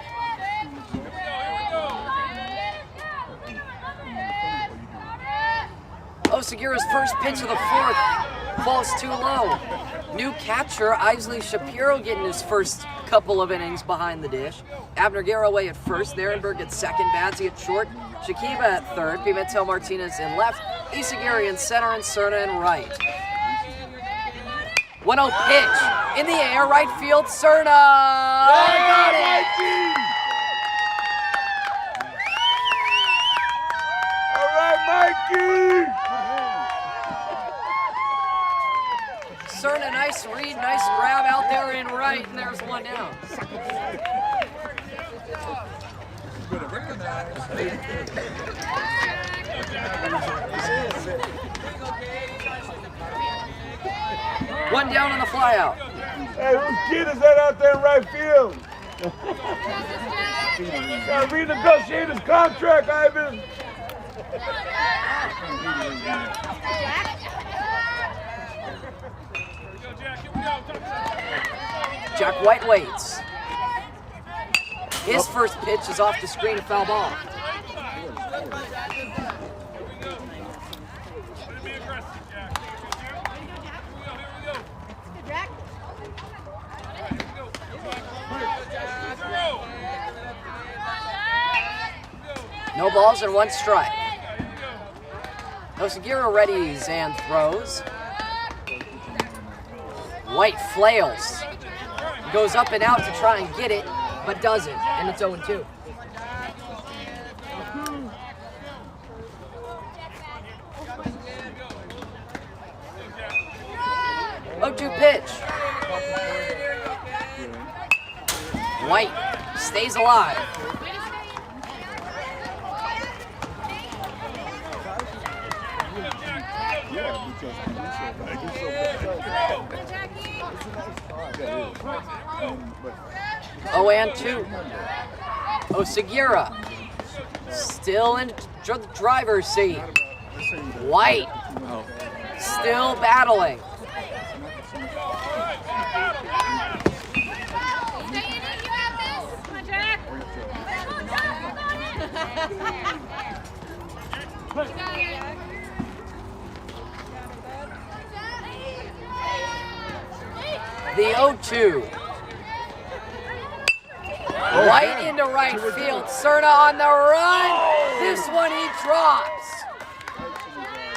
Osagira's first pitch of the fourth falls too low. New catcher, Isley Shapiro, getting his first couple of innings behind the dish. Abner Garraway at first, Narenberg at second, Badsy at short, Shakiba at third, Pimentel Martinez in left, Isagiri in center, and Cerna in right. 1-0 pitch in the air, right field, Cerna! Got it! All right, Mikey! Cerna, nice read, nice grab out there in right, and there's one down. One down on the flyout. Hey, whose kid is that out there in right field? Gotta renegotiate his contract, Ivan. Jack White waits. His first pitch is off the screen, a foul ball. No balls and one strike. Osagira readies and throws. White flails. Goes up and out to try and get it, but doesn't, and it's 0-2. Pitch. White stays alive. Oh, and 2. Osagira still in driver's seat. White still battling. The 0-2. White into right field. Cerna on the run. This one he drops.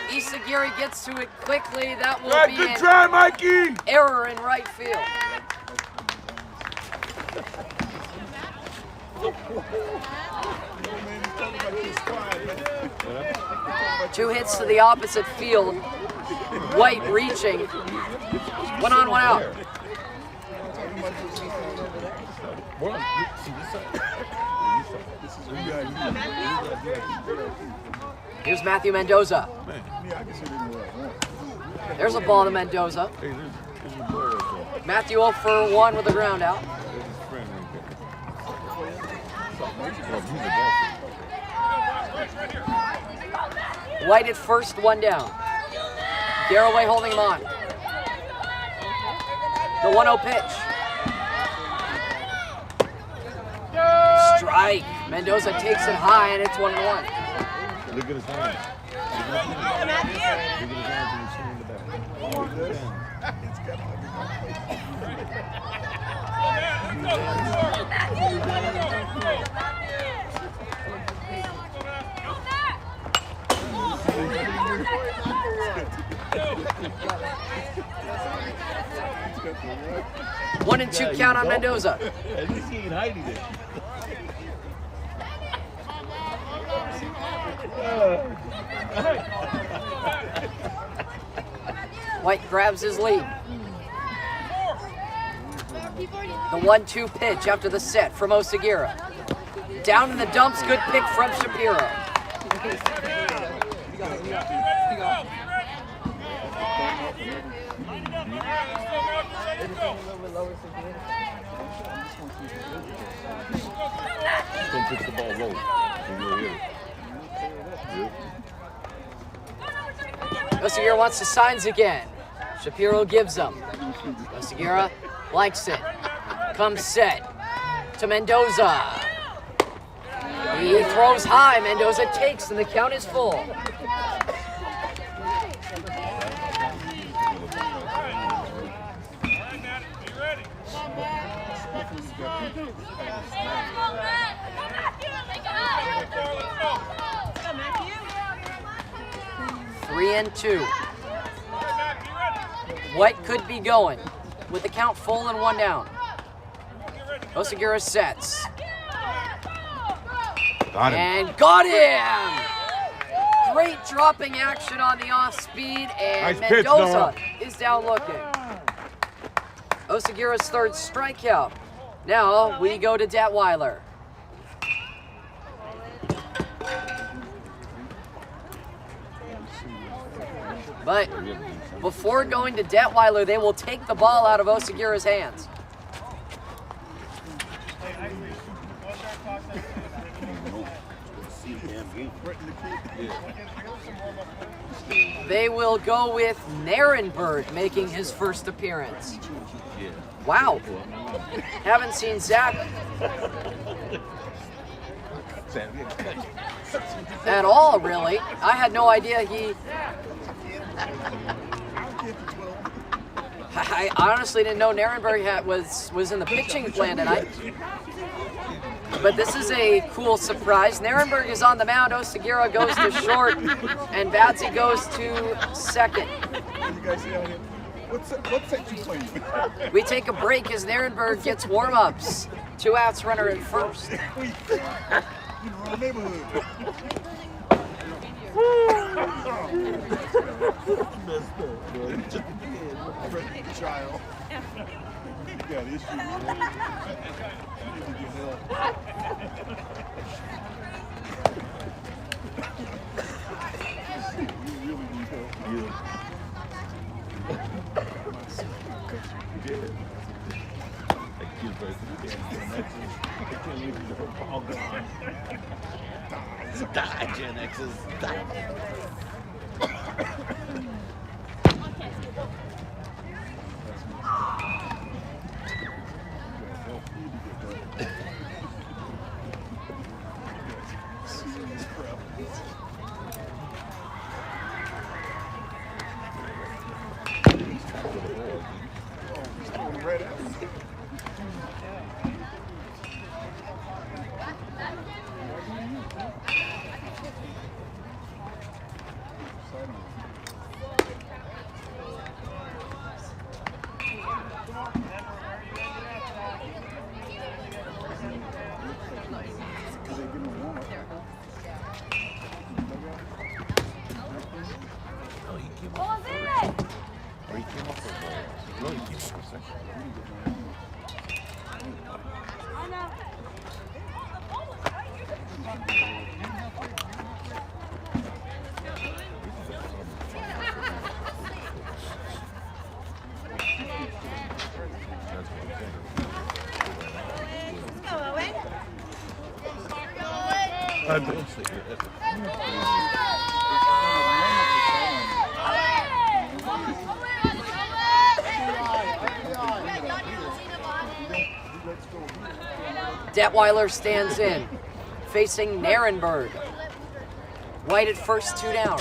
Isagiri gets to it quickly. That will be good try, Mikey. Error in right field. Two hits to the opposite field. White reaching. 1 on, 1 out. Here's Matthew Mendoza. There's a ball to Mendoza. Matthew 0 for 1 with a ground out. White at first, 1 down. Garraway holding him on. The 1-0 pitch. Strike. Mendoza takes it high, and it's 1-1. Look at his hands. Look at his hands and he's sitting in the back. Oh, this. One and 2 count on Mendoza. At least he ain't hiding it. White grabs his lead. The 1-2 pitch after the set from Osagira. Down in the dumps, good pick from Shapiro. Don't pitch the ball low. Osagira wants the signs again. Shapiro gives them. Osagira likes it. comes set to Mendoza. He throws high. Mendoza takes, and the count is full. Three and two. White could be going with the count full and one down. Osagira sets. Got him. And got him! Great dropping action on the off speed, and Nice pitch, Mendoza Noah. is down looking. Osagira's third strikeout. Now we go to Detweiler. But before going to Detweiler, they will take the ball out of Osagira's hands. They will go with Narenberg making his first appearance. Wow. Haven't seen Zach at all, really. I had no idea I honestly didn't know Narenberg was in the pitching plan tonight. But this is a cool surprise. Narenberg is on the mound. Osagira goes to short, and Badsy goes to second. You guys see out here? What section you playing? We take a break as Narenberg gets warm-ups. 2 outs, runner at first. You know, our neighborhood. Child. You got issues, man. You need to get help. You really need help. Die, Gen X's. Die. Don't say that. Detweiler stands in, facing Narenberg. White at first, 2 down.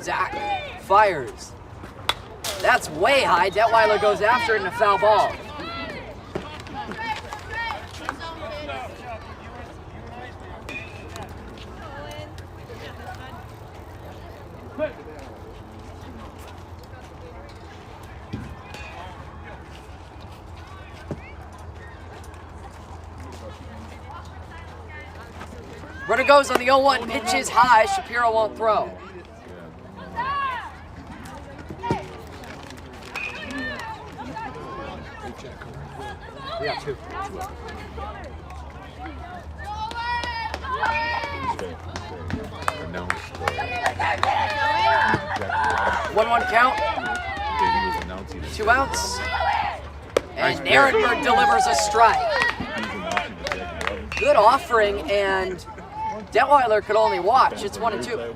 Zach fires. That's way high. Detweiler goes after it in a foul ball. Runner goes on the 0-1, pitch is high, Shapiro won't throw. Yeah, 2. Announced. 1-1 count. He was announcing it. 2 outs. And Nice Narenberg delivers a strike. He was announcing it, Jackie Robinson. Good offering, and Detweiler could only watch. It's 1-2.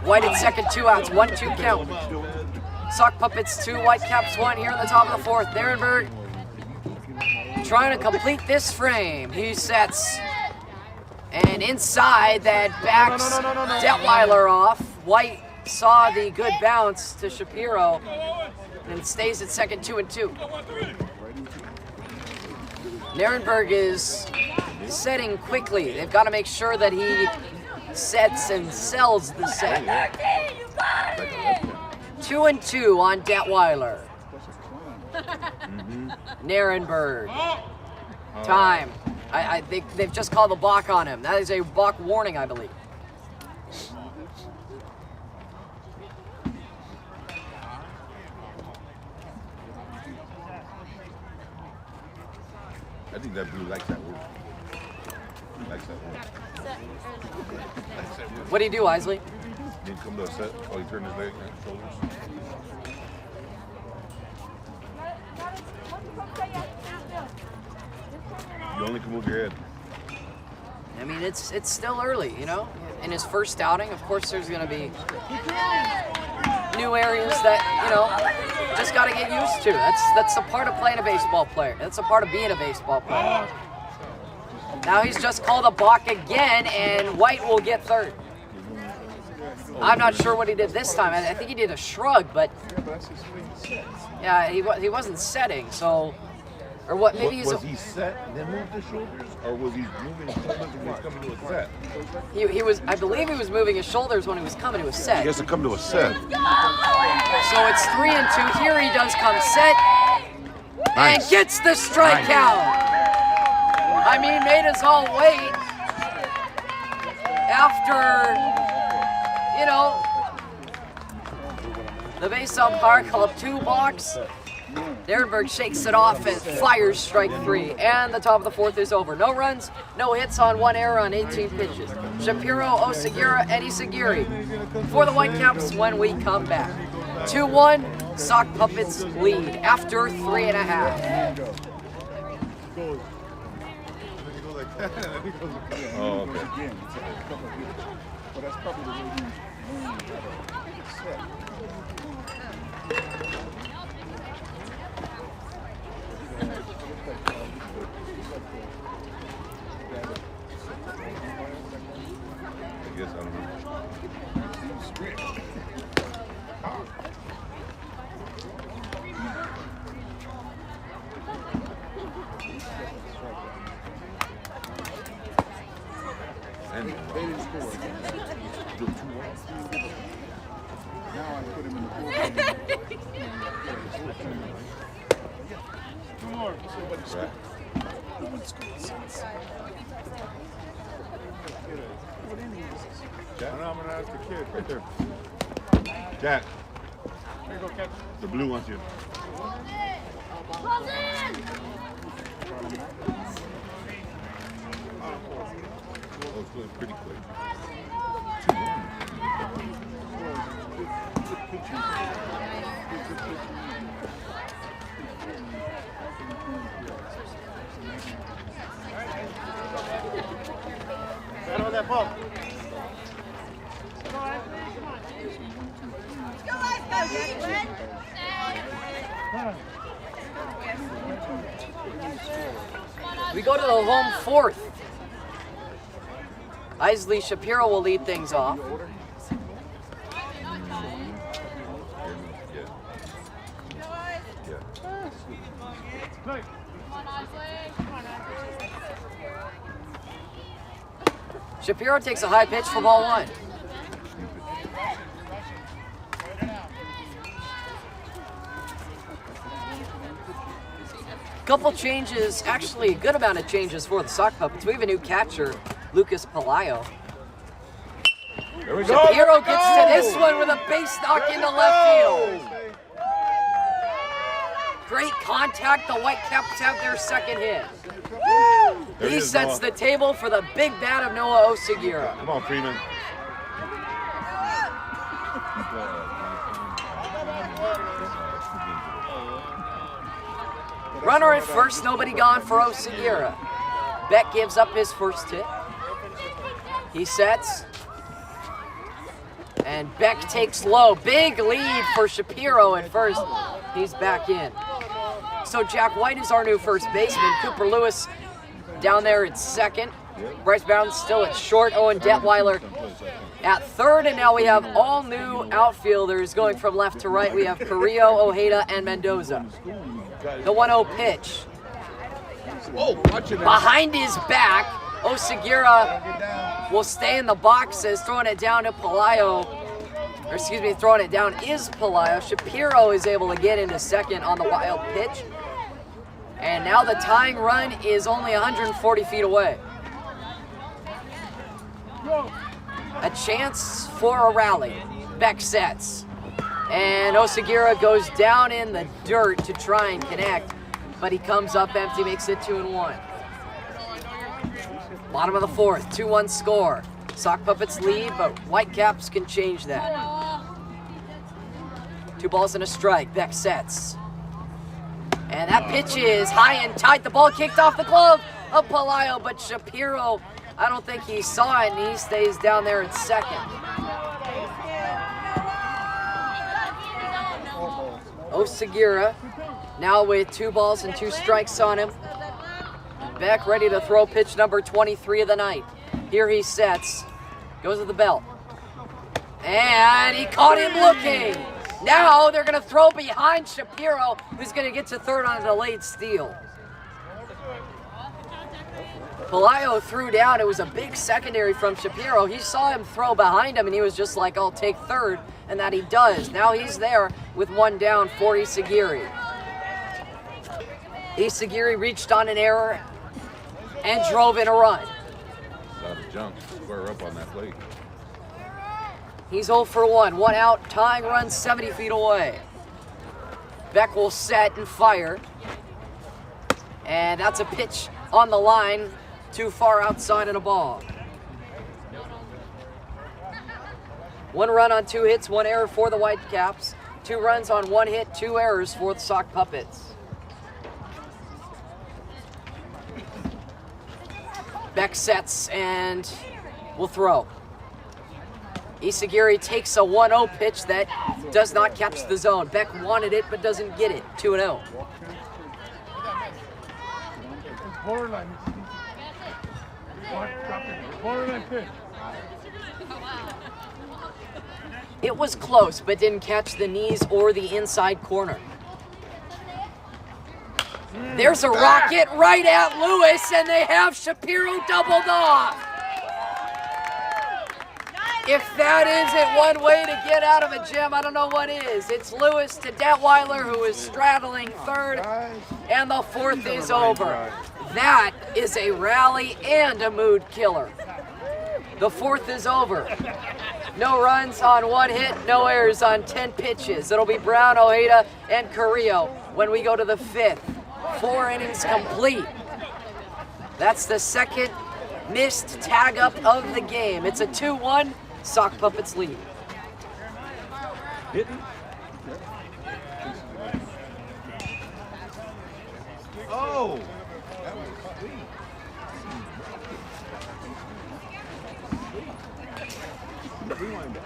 White at second, 2 outs, 1-2 count. Sock Puppets 2, Whitecaps 1 here in the top of the fourth. Nierenberg trying to complete this frame. He sets. And inside that backs Detweiler off. White saw the good bounce to Shapiro and stays at second 2-2. Nierenberg is setting quickly. They've got to make sure that he sets and sells the set. 2-2 on Detweiler. Nierenberg. Time. I think they've just called the balk on him. That is a balk warning, I believe. I think that blue likes that word. He likes that word. What do you do, Isley? Didn't come to a set. Oh, he turned his leg and shoulders. You only can move your head. I mean, it's still early, you know? In his first outing, of course, there's going to be new areas that, you know, just got to get used to. That's a part of playing a baseball player. That's a part of being a baseball player. Now he's just called a balk again, and White will get third. I'm not sure what he did this time. I think he did a shrug, but yeah, he wasn't setting, so. Or what? Maybe he's was he set and then moved his shoulders, or was he moving his shoulders when he was coming to a set? He was. I believe he was moving his shoulders when he was coming to a set. He has to come to a set. So it's 3-2. Here he does come set and gets the strikeout. I mean, made us all wait after, you know, the base umpire called 2 balks. Nierenberg shakes it off and fires strike 3. And the top of the fourth is over. No runs, no hits on 1 error on 18 pitches. Shapiro, Osagira, Eddie Sagiri for the Whitecaps when we come back. 2-1, Sock Puppets lead after 3.5. Oh, okay. But that's probably the way he learned how to set. I guess I don't know. And They didn't score. still 2-1. Now I put him in the fourth. Two more. Right. No one scored since. What inning is this? I'm gonna ask the kid right there. Jack, Here you go, catch. the blue wants you. Oh, it's going pretty quick. 2-1. Good pitching. Good pitching. Get on that ball. We go to the home fourth. Isley Shapiro will lead things off. Shapiro takes a high pitch for ball 1. Couple changes, actually a good amount of changes for the Sock Puppets. We have a new catcher, Lucas Palayo. There we go. Shapiro gets to this one with a base knock into left field. Great contact. The Whitecaps have their second hit. There it He is, sets Noah. the table for the big bat of Noah Osagira. Come on, Freeman. Runner at first, nobody gone for Osagira. Beck gives up his first hit. He sets. And And Beck takes low. Big lead for Shapiro at first. He's back in. So Jack White is our new first baseman. Cooper Lewis down there at second. Bryce Brown still at short. Owen Detweiler at third. And now we have all new outfielders going from left to right. We have Carrillo, Ojeda, and Mendoza. The 1-0 pitch. Behind his back, Oseguera will stay in the boxes, throwing it down to Pelayo. Or excuse me, throwing it down is Pelayo. Shapiro is able to get into second on the wild pitch. And now the tying run is only 140 feet away. A chance for a rally. Beck sets. And Oseguera goes down in the dirt to try and connect, but he comes up empty, makes it 2-1. Bottom of the fourth, 2-1 score. Sock Puppets lead, but Whitecaps can change that. 2 balls and a strike. Beck sets. And that pitch is high and tight. The ball kicked off the glove of Pelayo, but Shapiro, I don't think he saw it, and he stays down there at second. Oseguera now with 2 balls and 2 strikes on him. Beck ready to throw pitch number 23 of the night. Here he sets, goes to the belt. And he caught him looking. Now they're going to throw behind Shapiro, who's going to get to third on a delayed steal. Pelayo threw down. It was a big secondary from Shapiro. He saw him throw behind him, and he was just like, I'll take third, and that he does. Now he's there with 1 down for Isagiri. Isagiri reached on an error and drove in a run. Got to jump, square up on that plate. He's 0 for 1. 1 out, tying run 70 feet away. Beck will set and fire. And that's a pitch on the line, too far outside and a ball. 1 run on 2 hits, 1 error for the Whitecaps. 2 runs on 1 hit, 2 errors for the Sock Puppets. Beck sets and will throw. Isagiri takes a 1-0 pitch that does not catch the zone. Beck wanted it but doesn't get it. 2-0. Borderline. Borderline pitch. It was close but didn't catch the knees or the inside corner. There's a rocket right at Lewis, and they have Shapiro doubled off. If that isn't one way to get out of a jam, I don't know what is. It's Lewis to Detweiler, who is straddling third, and the fourth is over. That is a rally and a mood killer. The fourth is over. No runs on 1 hit, no errors on 10 pitches. It'll be Brown, Ojeda, and Carrillo when we go to the 5th. 4 innings complete. That's the second missed tag up of the game. It's a 2-1 Sock Puppets lead. Oh! Rewind that.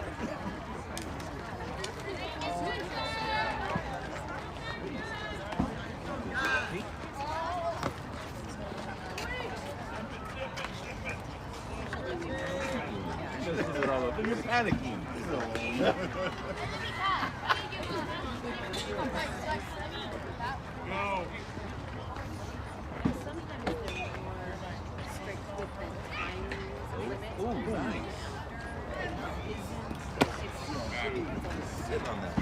You're panicking. Oh, nice. Sit on that.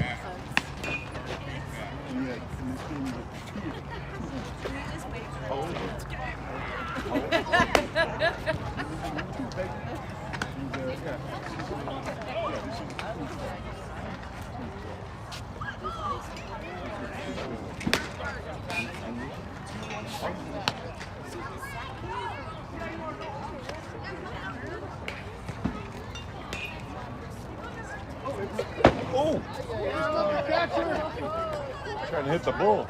Oh! Trying to hit the bull.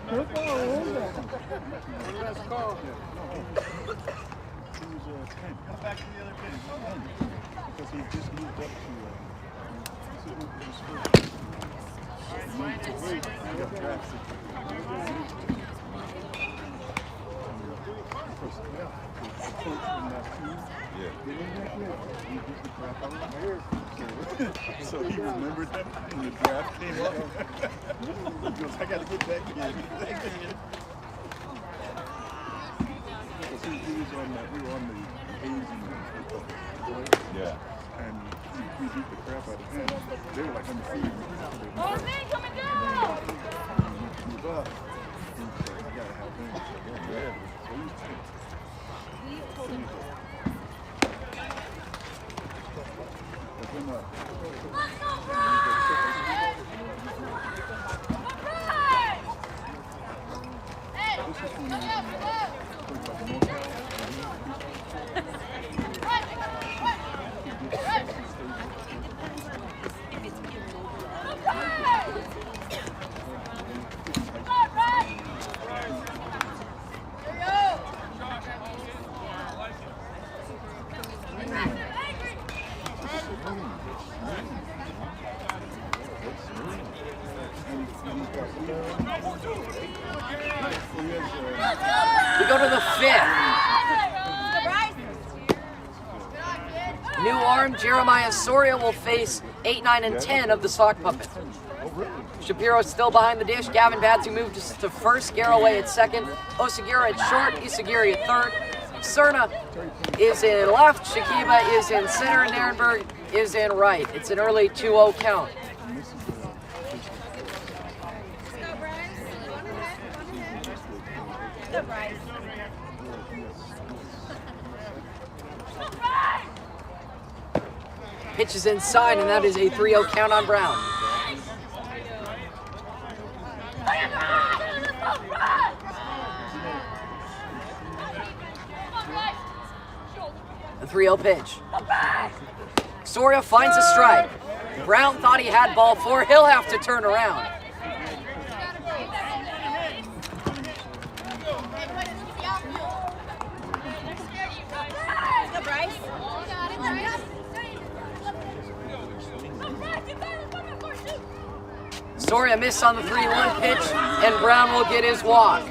Good ball, hold that. Come back to the other pitch. Because he just moved up to So he remembered him when the draft came up. He goes, I got to get that kid. Because we were on the hazing. Yeah. And we beat the crap out of him. They were like undefeated. Oh, man, coming down! He was up. He's like, I got to have him. Yeah. So he was 10. But then, We go to the 5th. New arm, Jeremiah Soria will face 8, 9, and 10 of the sock puppet. Shapiro still behind the dish. Gavin Badsey moved to first. Garraway at second. Osagira at short. Isagiri at third. Cerna is in left. Shakiba is in center. And Ehrenberg is in right. It's an early 2-0 count. Pitch is inside, and that is a 3-0 count on Brown. The 3-0 pitch. Soria finds a strike. Brown thought he had ball 4. He'll have to turn around. Soria missed on the 3-1 pitch, and Brown will get his walk.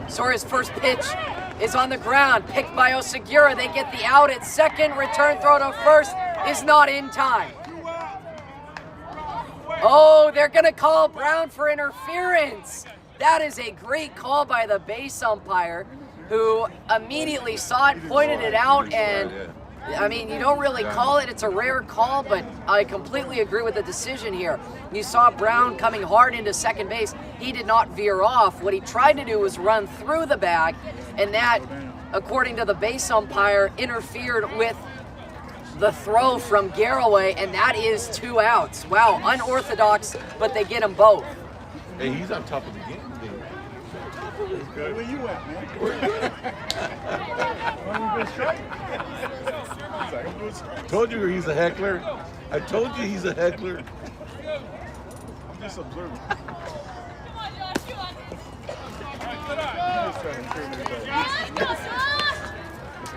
Soria's first pitch is on the ground, picked by Osagira. They get the out at second. Return throw to first is not in time. Oh, they're going to call Brown for interference. That is a great call by the base umpire, who immediately saw it, pointed it out, and I mean, you don't really call it. It's a rare call, but I completely agree with the decision here. You saw Brown coming hard into second base. He did not veer off. What he tried to do was run through the bag, and that, according to the base umpire, interfered with the throw from Garraway, and that is 2 outs. Wow, unorthodox, but they get them both. Hey, he's on top of the game. Where you at, man? Told you he's a heckler. I told you he's a heckler. I'm just observing. I'm just trying to turn everybody. I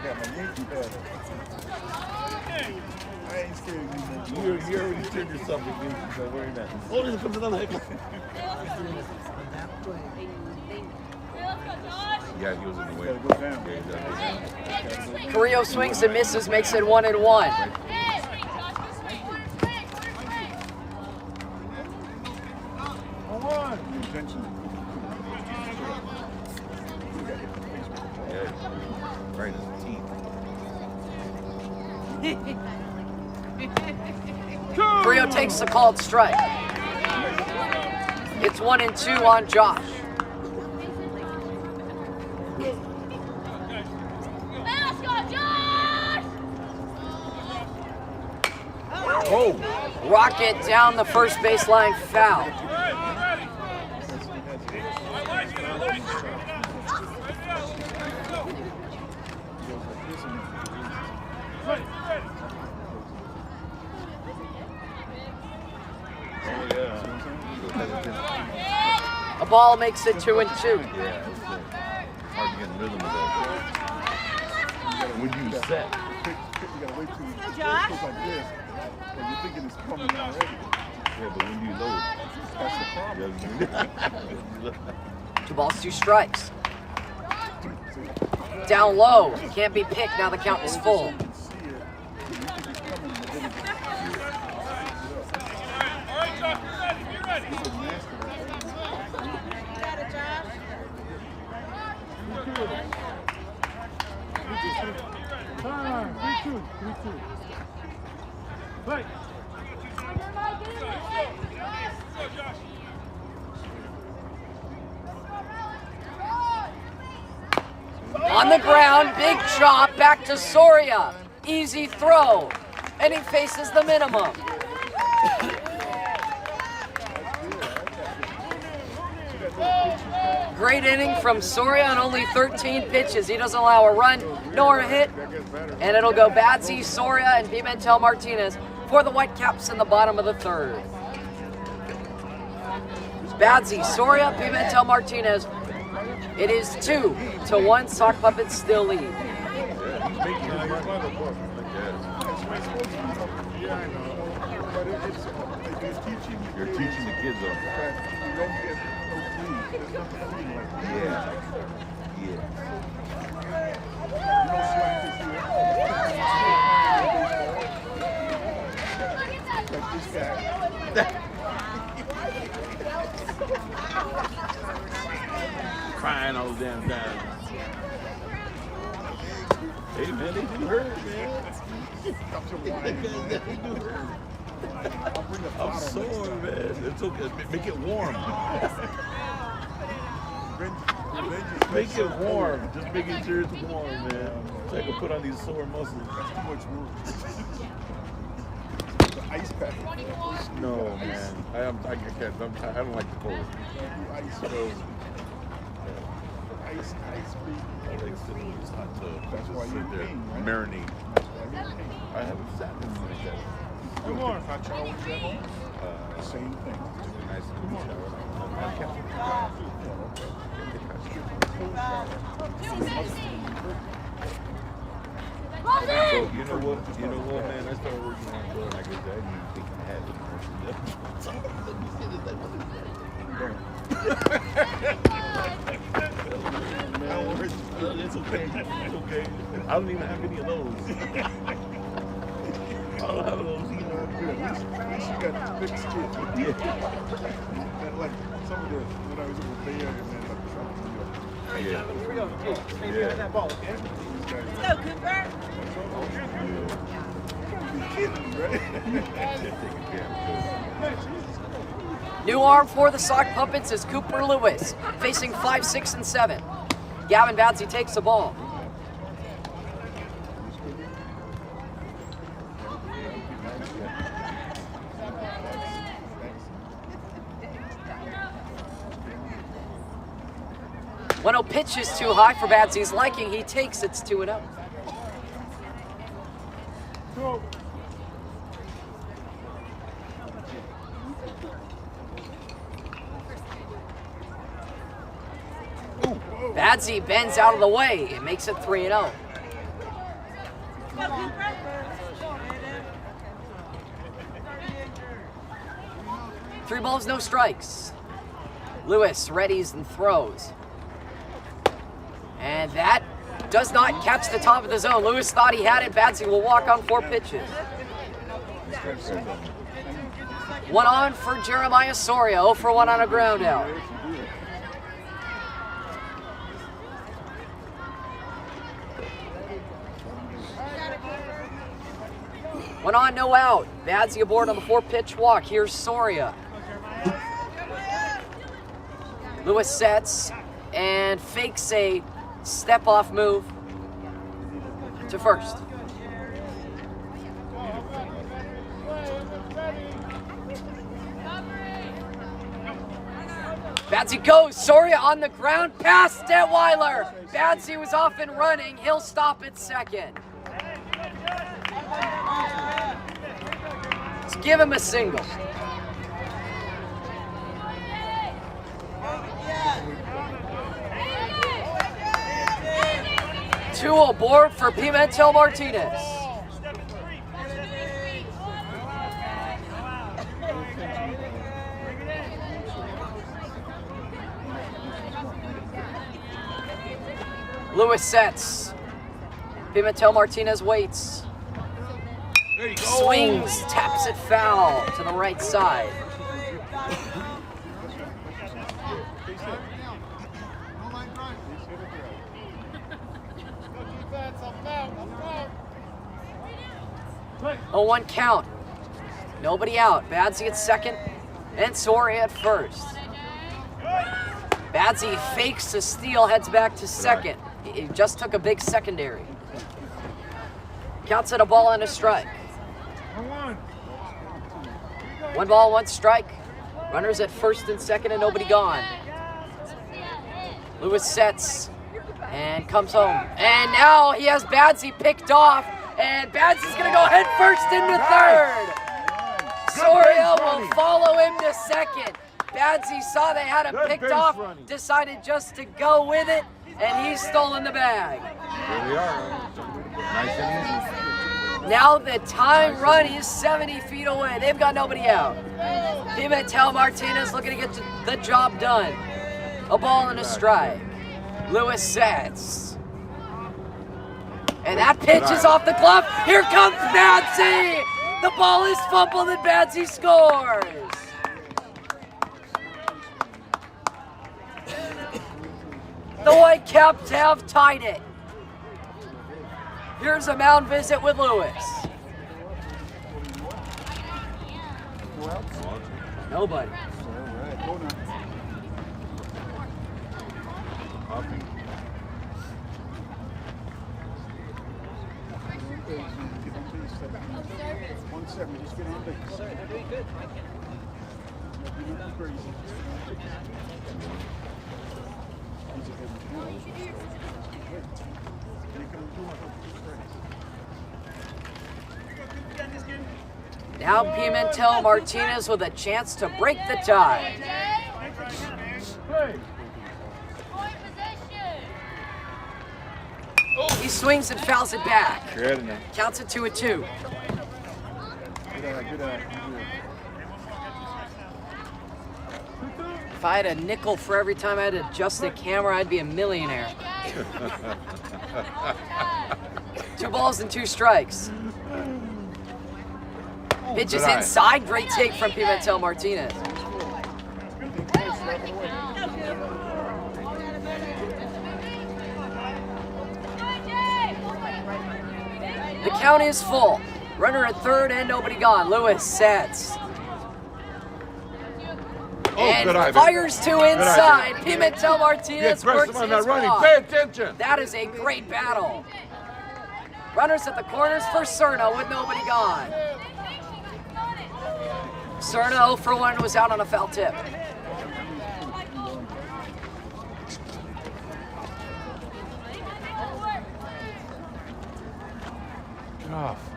got my Yankee hat. I ain't scared of you. You already turned yourself against by wearing that. Oh, here comes another heckler. Yeah, he was in the way. Gotta go down. Yeah, exactly. Carrillo swings and misses, makes it 1-1. Yeah, right in his teeth. Carrillo takes the called strike. It's 1-2 on Josh. Let's go, Josh! Oh! Rocket down the first baseline, foul. Oh, yeah. A ball makes it 2-2. Yeah, it's hard to get in rhythm of that. When you set. You gotta wait till it goes like this, and you're thinking it's coming already. Yeah, but when you load, That's the problem. 2 balls, 2 strikes. Down low, can't be picked, now the count is full. You can see it, and you think it's coming, but then it just On the ground, big chop, back to Soria. Easy throw, and he faces the minimum. Great inning from Soria on only 13 pitches. He doesn't allow a run nor a hit. And it'll go Badsy, Soria, and Pimentel Martinez for the Whitecaps in the bottom of the 3rd. Badsy, Soria, Pimentel Martinez. It is 2-1. Sock Puppets still lead. Yeah, I know. but it's you're teaching the kids on. that you don't get no free. There's nothing free like that. Yeah. Yeah. You don't slack this year. Like this guy. Crying all the damn time. Hey man, they do hurt, man. I'm sore, man. It's okay. Make it warm. Make it warm. Just making sure it's warm, man. So I can put on these sore muscles. That's too much work. The ice pack. No, man. I can't. I don't like the cold. Ice, ice, baby. I like sitting in this hot tub. That's why Just you're sit there, in pain, right? marinate. That's why you're in pain. I haven't sat in like that. Good morning. Hot shower when you get home? Same thing. Took a nice cool shower. So you know what, man? I started working on doing like this. I didn't even think I had it. It's okay. It's okay. I don't even have any of those. I don't have those either. At least you got the big skin. Yeah. That, like some of the, when I was over there and then like Trump, Yeah. Here we go. Yeah. That ball, okay? go, Cooper. Be kidding, right? New arm for the Sock Puppets is Cooper Lewis, facing 5, 6, and 7. Gavin Badsy takes the ball. When a pitch is too high for Badsy's liking, he takes it's 2-0. Badsy bends out of the way. It makes it 3-0. Three balls, no strikes. Lewis readies and throws. And that does not catch the top of the zone. Lewis thought he had it. Badsy will walk on 4 pitches. One on for Jeremiah Soria. 0 for 1 on a ground out. One on, no out. Badsy aboard on the 4-pitch walk. Here's Soria. Lewis sets and fakes a step-off move to first. Badsy goes. Soria on the ground. Past Detweiler. Badsy was off and running. He'll stop at second. Let's give him a single. Two aboard for Pimentel Martinez. Lewis sets. Pimentel Martinez waits. There you go. Swings, taps it foul to the right side. Oh, 1 count. Nobody out. Badsy at second and Soria at first. Badsy fakes the steal, heads back to second. He just took a big secondary. Counts it a ball and a strike. 1 ball, 1 strike. Runners at first and second and nobody gone. Lewis sets and comes home. And now he has Badsy picked off. And Badsy's gonna go head first into third. Soria will follow him to second. Badsy saw they had him picked off, decided just to go with it, and he's stolen the bag. Here we are. Nice and easy. Now the time run is 70 feet away. They've got nobody out. Pimentel Martinez looking to get the job done. A ball and a strike. Lewis sets. And that pitch is off the glove. Here comes Badsy. The ball is fumbled and Badsy scores. The Whitecaps have tied it. Here's a mound visit with Lewis. Nobody. Just get on base. They're doing good. Nothing crazy. Now Pimentel Martinez with a chance to break the tie. He swings and fouls it back. Counts it 2-2. If I had a nickel for every time I had to adjust the camera, I'd be a millionaire. 2 balls and 2 strikes. Pitch is inside. Great take from Pimentel Martinez. The count is full. Runner at third and nobody gone. Lewis sets. And fires 2 inside. Pimentel Martinez works his walk. Pay attention. That is a great battle. Runners at the corners for Cerna with nobody gone. Cerna 0 for 1 was out on a foul tip.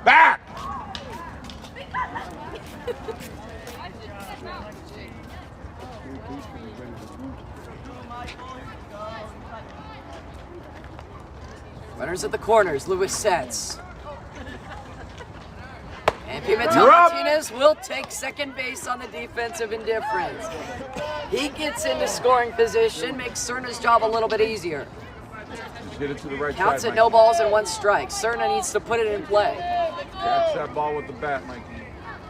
Back! Runners at the corners. Lewis sets. And Pimentel Martinez will take second base on the defensive indifference. He gets into scoring position, makes Cerna's job a little bit easier. Get it to the right Counts side, at no balls and 1 strike. Cerna needs to put it in play. Catch that ball with the bat, Mikey.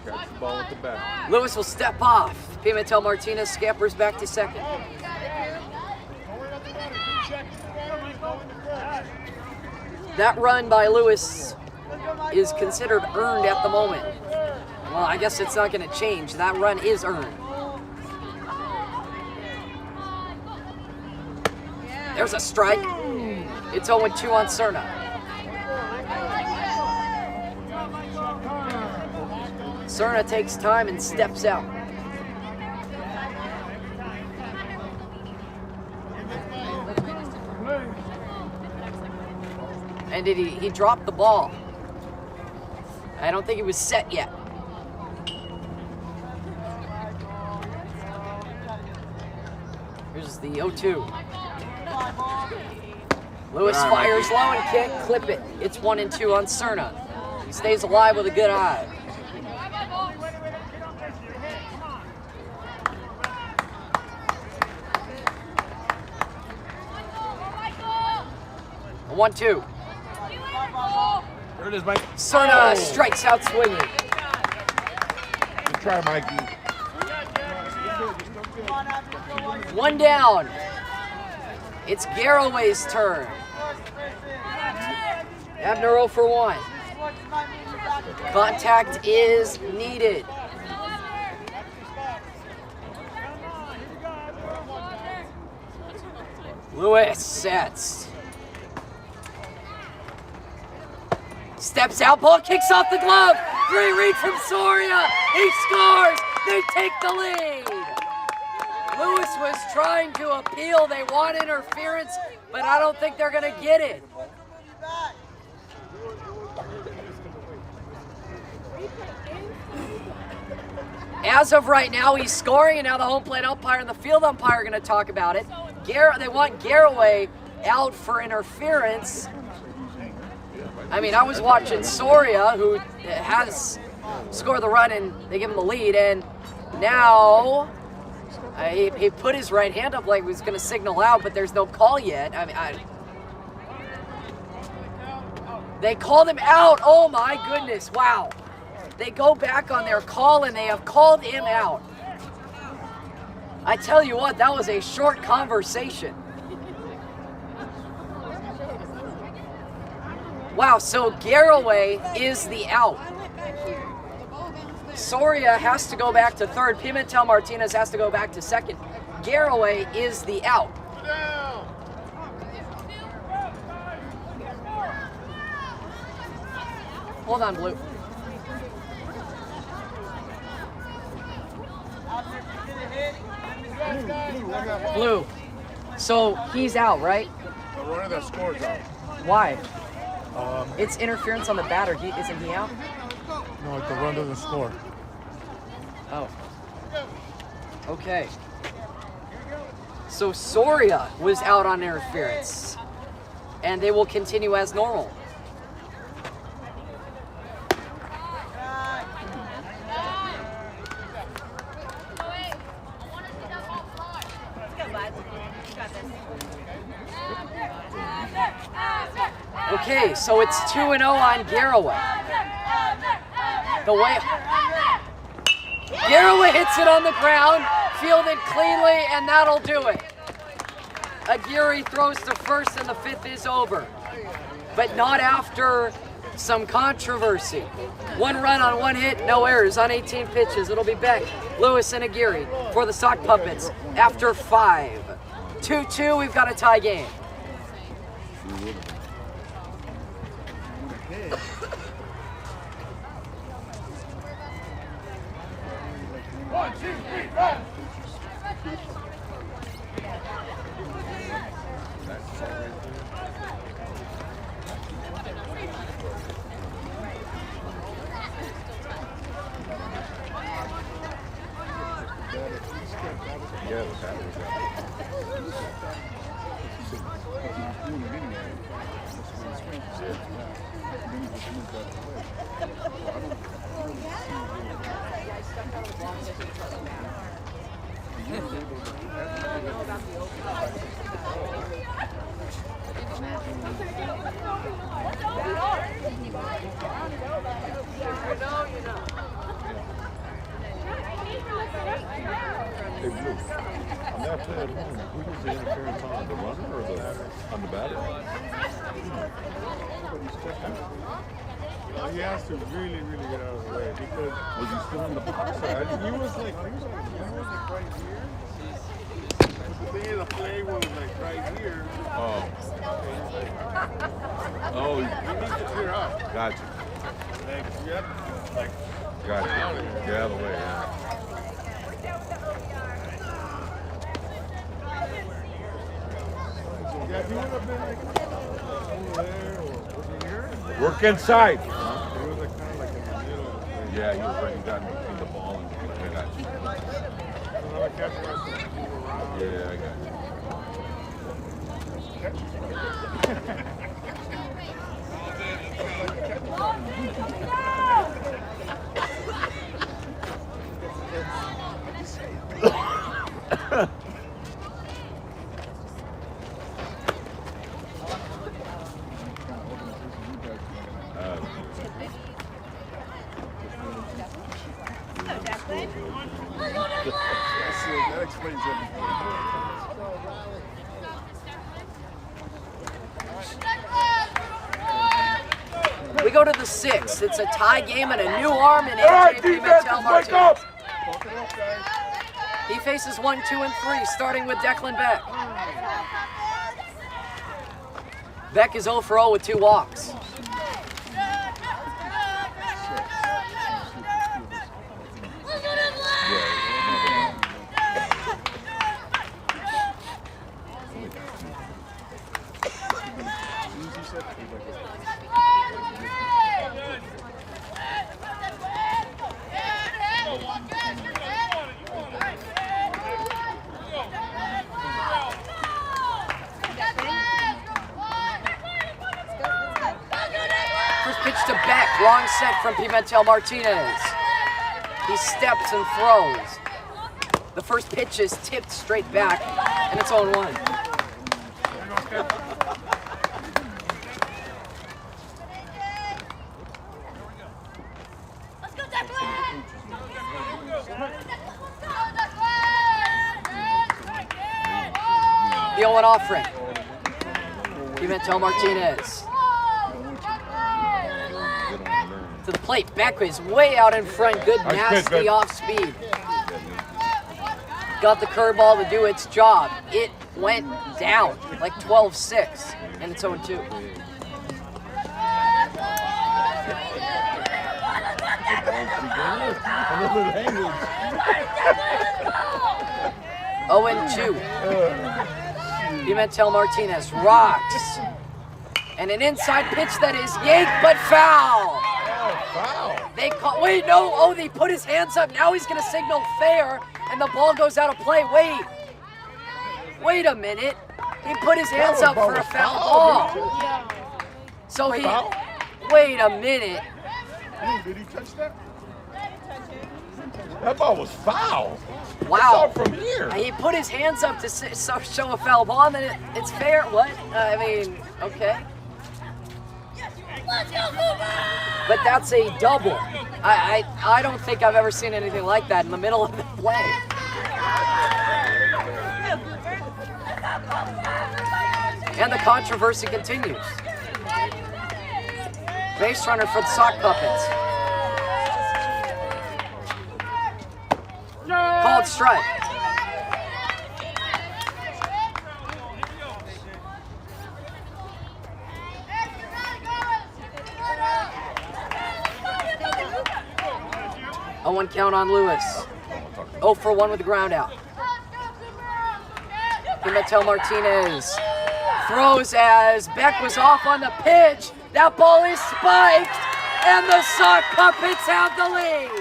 Catch the ball with the bat. Lewis will step off. Pimentel Martinez scampers back to second. That run by Lewis is considered earned at the moment. Well, I guess it's not going to change. That run is earned. There's a strike. It's 0-2 on Cerna. Cerna takes time and steps out. And he dropped the ball. I don't think he was set yet. Here's the 0-2. Lewis fires low and can't clip it. It's 1-2 on Cerna. He stays alive with a good eye. A 1-2. There it is, Mike. Cerna strikes out swinging. Good try, Mikey. One down. It's Garraway's turn. Abner 0 for 1. Contact is needed. Lewis sets. Steps out, ball kicks off the glove. Great read from Soria. He scores. They take the lead. Lewis was trying to appeal. They want interference, but I don't think they're going to get it. As of right now, he's scoring, and now the home plate umpire and the field umpire are going to talk about it. They want Garraway out for interference. I mean, I was watching Soria, who has scored the run, and they give him the lead, and now he put his right hand up like he was going to signal out, but there's no call yet. I mean, they called him out. Oh, my goodness. Wow. They go back on their call, and they have called him out. I tell you what, that was a short conversation. Wow, so Garraway is the out. Soria has to go back to third. Pimentel Martinez has to go back to second. Garraway is the out. Hold on, Blue. Blue. So he's out, right? The runner that scores out. Why? It's interference on the batter. Isn't he out? No, the run doesn't score. Oh. Okay. So Soria was out on interference, and they will continue as normal. Okay, so it's 2-0 on Garraway. The way Garraway hits it on the ground, fielded cleanly, and that'll do it. Aguirre throws to first, and the fifth is over. But not after some controversy. One run on one hit, no errors on 18 pitches. It'll be Beck, Lewis, and Aguirre for the Sock Puppets after 5. 2-2, we've got a tie game. One, two, three, run! Yeah, the battery's Hey, Blue, on that play at home, who does the interference on? The runner or on the batter? He has to really, really get out of the way because Was he still in the box? he was like right here. But the thing is, the play was like right here. Oh. Oh, He needs to clear out. gotcha. Like, yep. Like, Gotcha. Get out of the way, yeah. yeah, if he would have been like over there or Work inside. It was like kind of like in the middle of the play. Yeah, he was right. He got between the ball and the catch. So now the catcher has to move around. Yeah, I got you. That explains everything. We go to the 6th. It's a tie game and a new arm in All right, AJ defense, Pimentel wake up! Martinez. He faces 1, 2, and 3, starting with Declan Beck. Beck is 0 for 0 with 2 walks. First pitch to Beck, long set from Pimentel Martinez. He steps and throws. The first pitch is tipped straight back, and it's 0-1. Let's go, Declan! The 0-1 offering. Pimentel Martinez. To the plate, Beck is way out in front. Good, Nice nasty pitch, off speed. Got the curveball to do its job. It went down like 12-6, and it's 0-2. Oh, and 2. Pimentel Martinez rocks. And an inside pitch that is yanked, but foul. They call, wait, no, oh, they put his hands up. Now he's gonna signal fair, and the ball goes out of play. Wait a minute. He put his hands up for a foul ball. So he, wait a minute. Did he touch that? That ball was foul. Wow. It's out from here. He put his hands up to show a foul ball, and then it's fair. What? I mean, okay. But that's a double. I don't think I've ever seen anything like that in the middle of the play. And the controversy continues. Base runner for the Sock Puppets. Called strike. A 1 count on Lewis. 0 for 1 with the ground out. Pimentel Martinez throws as Beck was off on the pitch. That ball is spiked, and the Sock Puppets have the lead.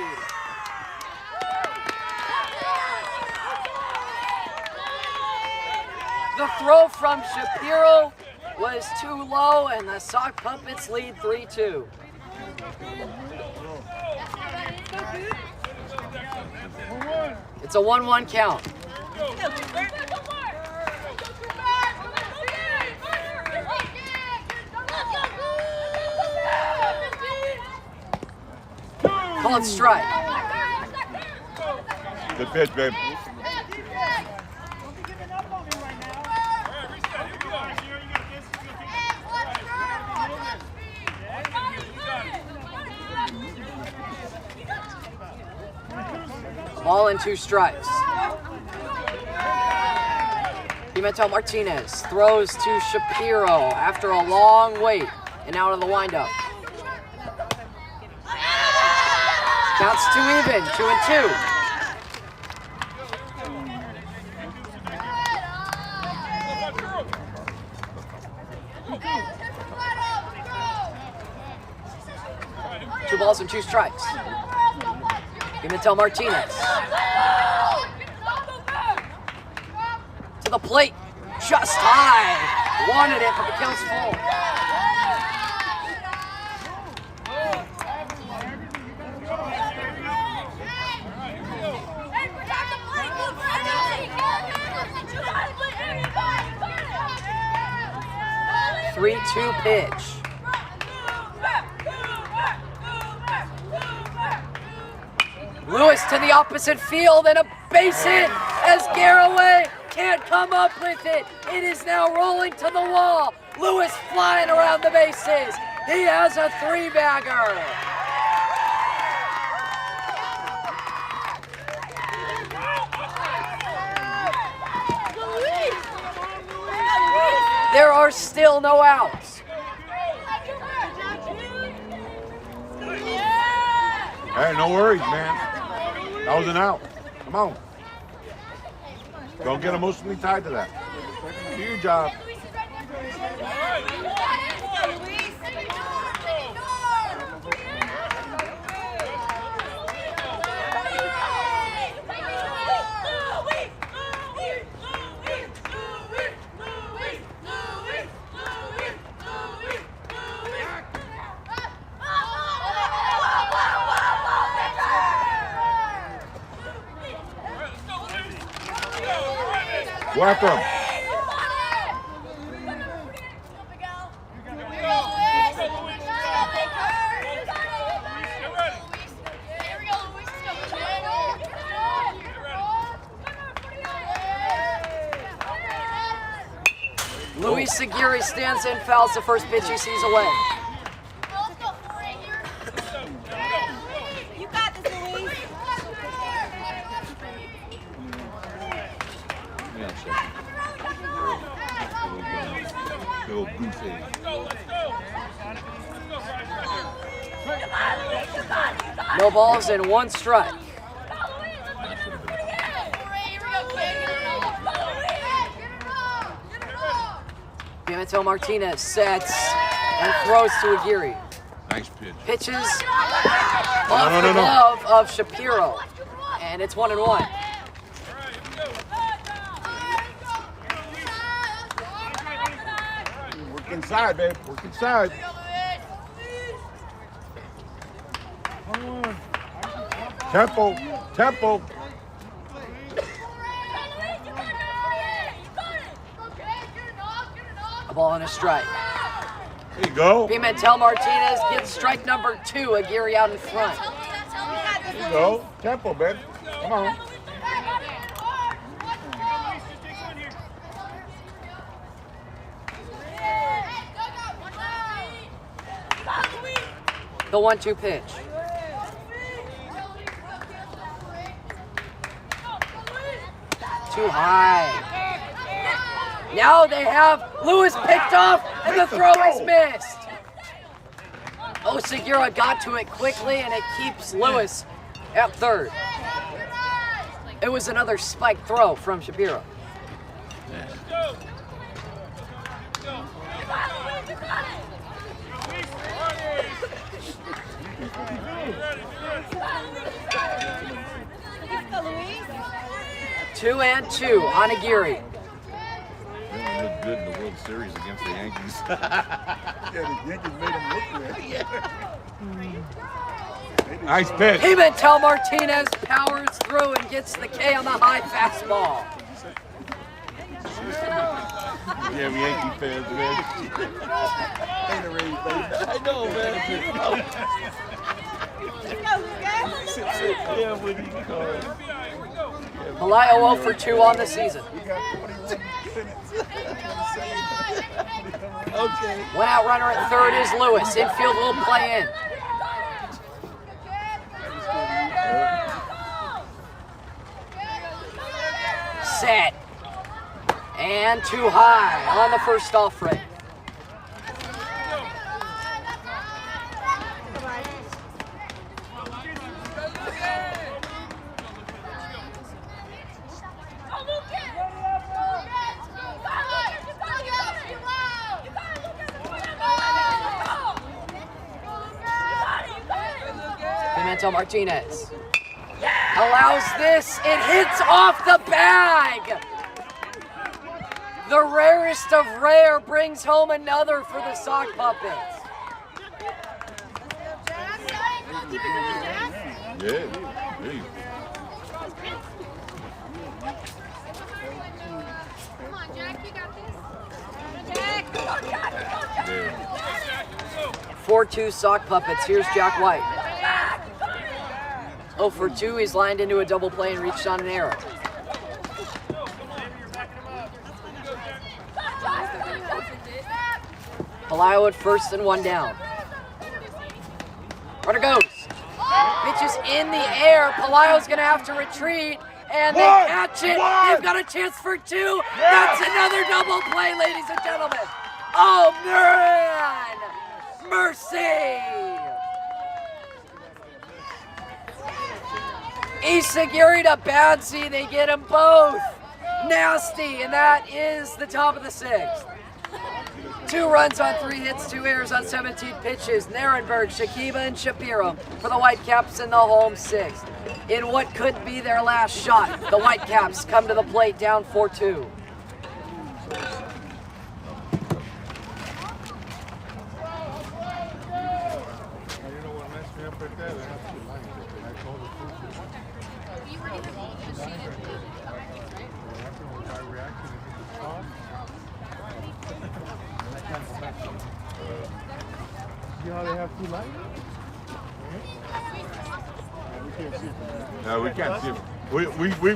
The throw from Shapiro was too low, and the Sock Puppets lead 3-2. It's a 1-1 count. Called strike. Good pitch, babe. Ball and 2 strikes. Pimentel Martinez throws to Shapiro after a long wait and out of the windup. Counts 2 even, 2-2. balls and 2 strikes. Pimentel Martinez. To the plate. Just high. Wanted it, but the count's full. Three-two pitch. Lewis to the opposite field and a base hit as Garraway can't come up with it. It is now rolling to the wall. Lewis flying around the bases. He has a 3-bagger. There are still no outs. Hey, no worries, man. That was an out. Come on. Don't get emotionally tied to that. Do your job. Whack him. Luis Aguirre stands in, fouls the first pitch he sees away. You got this, Luis. Little goose egg. No balls and 1 strike. Pimentel Martinez sets and throws to Aguirre. Nice pitch. Pitches off the glove of Shapiro, and it's 1-1. Work inside, babe. Work inside. Tempo. Tempo. A ball and a strike. There you go. Pimentel Martinez gets strike number 2. Aguirre out in front. There you go. Tempo, babe. Come on. The 1-2 pitch. Too high. Now they have Lewis picked off, and the throw is missed. Segura got to it quickly, and it keeps Lewis at third. It was another spike throw from Shapiro. Two and 2 on Aguirre. They only looked good in the World Series against the Yankees. Yeah, the Yankees made him look good. Nice pitch. Pimentel Martinez powers through and gets the K on the high fastball. Yeah, we Yankee fans, man. I know, man. Yeah, what do you call it? Malaya 0 for 2 on the season. Okay. One out runner at third is Lewis. Infield will play in. Set. And too high on the first offering. Chantel Martinez allows this. It hits off the bag. The rarest of rare brings home another for the sock puppets. Yeah. Hey. Come on, Jack, you got this. Yeah. 4-2 sock puppets. Here's Jack White. 0 for 2. He's lined into a double play and reached on an error. Palaio at first and 1 down. Runner goes. Pitch is in the air. Palaio's going to have to retreat, and they catch it. They've got a chance for 2. That's another double play, ladies and gentlemen. Oh, man! Mercy! Isagiri to Bouncy. They get them both. Nasty, and that is the top of the 6th. 2 runs on 3 hits, 2 errors on 17 pitches. Narenberg, Shakiba, and Shapiro for the Whitecaps in the home 6th. In what could be their last shot, the Whitecaps come to the plate down 4-2. See how they have 2 lights? No, we can't see it.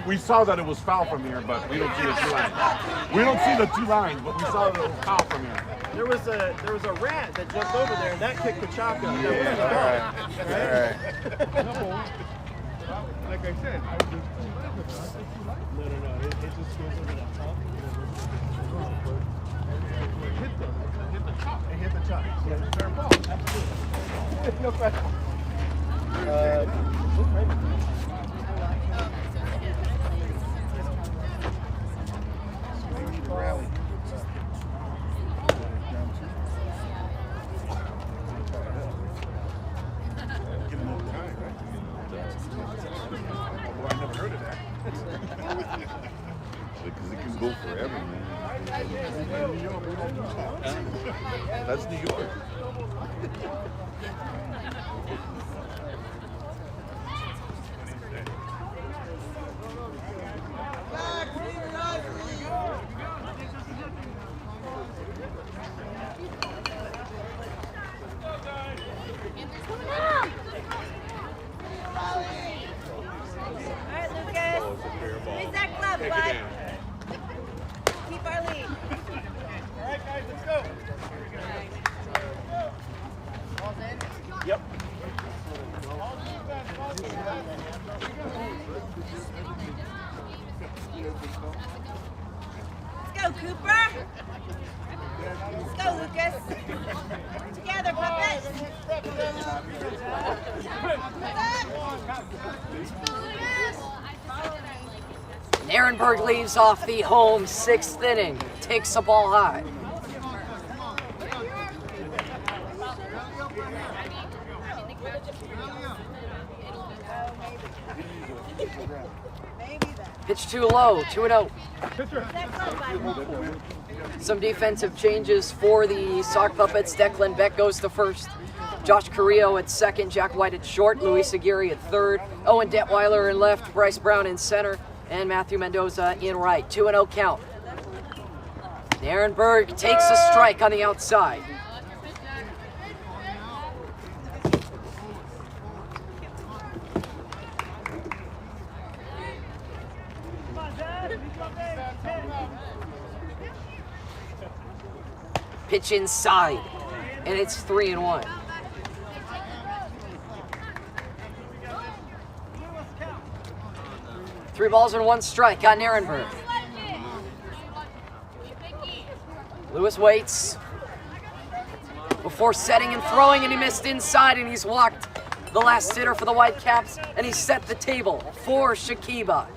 We saw that it was foul from here, but we don't see the 2 lines. We don't see the 2 lines, but we saw that it was foul from here. There was a rat that jumped over there and that kicked the chalk up. Yeah, all right. Like I said, I just no, it just goes over the top. Hit the top. It hit the top. So it's a fair ball. Absolutely. No question. We need to rally. Give them more time, right? Well, I never heard of that. Because it can go forever, man. New York, we don't do that. That's New York. Alright, Lucas. Raise that glove, bud. Keep our lead. Alright guys, let's go. Yep. Let's go, Cooper. Let's go, Lucas. Together, puppet. Narenberg leaves off the home 6th inning. Takes the ball high. Pitch too low, 2-0. Some defensive changes for the sock puppets. Declan Beck goes to first. Josh Carrillo at second. Jack White at short. Luis Aguirre at third. Owen Detweiler in left. Bryce Brown in center. And Matthew Mendoza in right. 2-0 count. Narenberg takes a strike on the outside. Pitch inside, and it's 3-1. Three balls and 1 strike on Narenberg. Lewis waits before setting and throwing, and he missed inside, and he's walked the last hitter for the Whitecaps, and he set the table for Shakiba.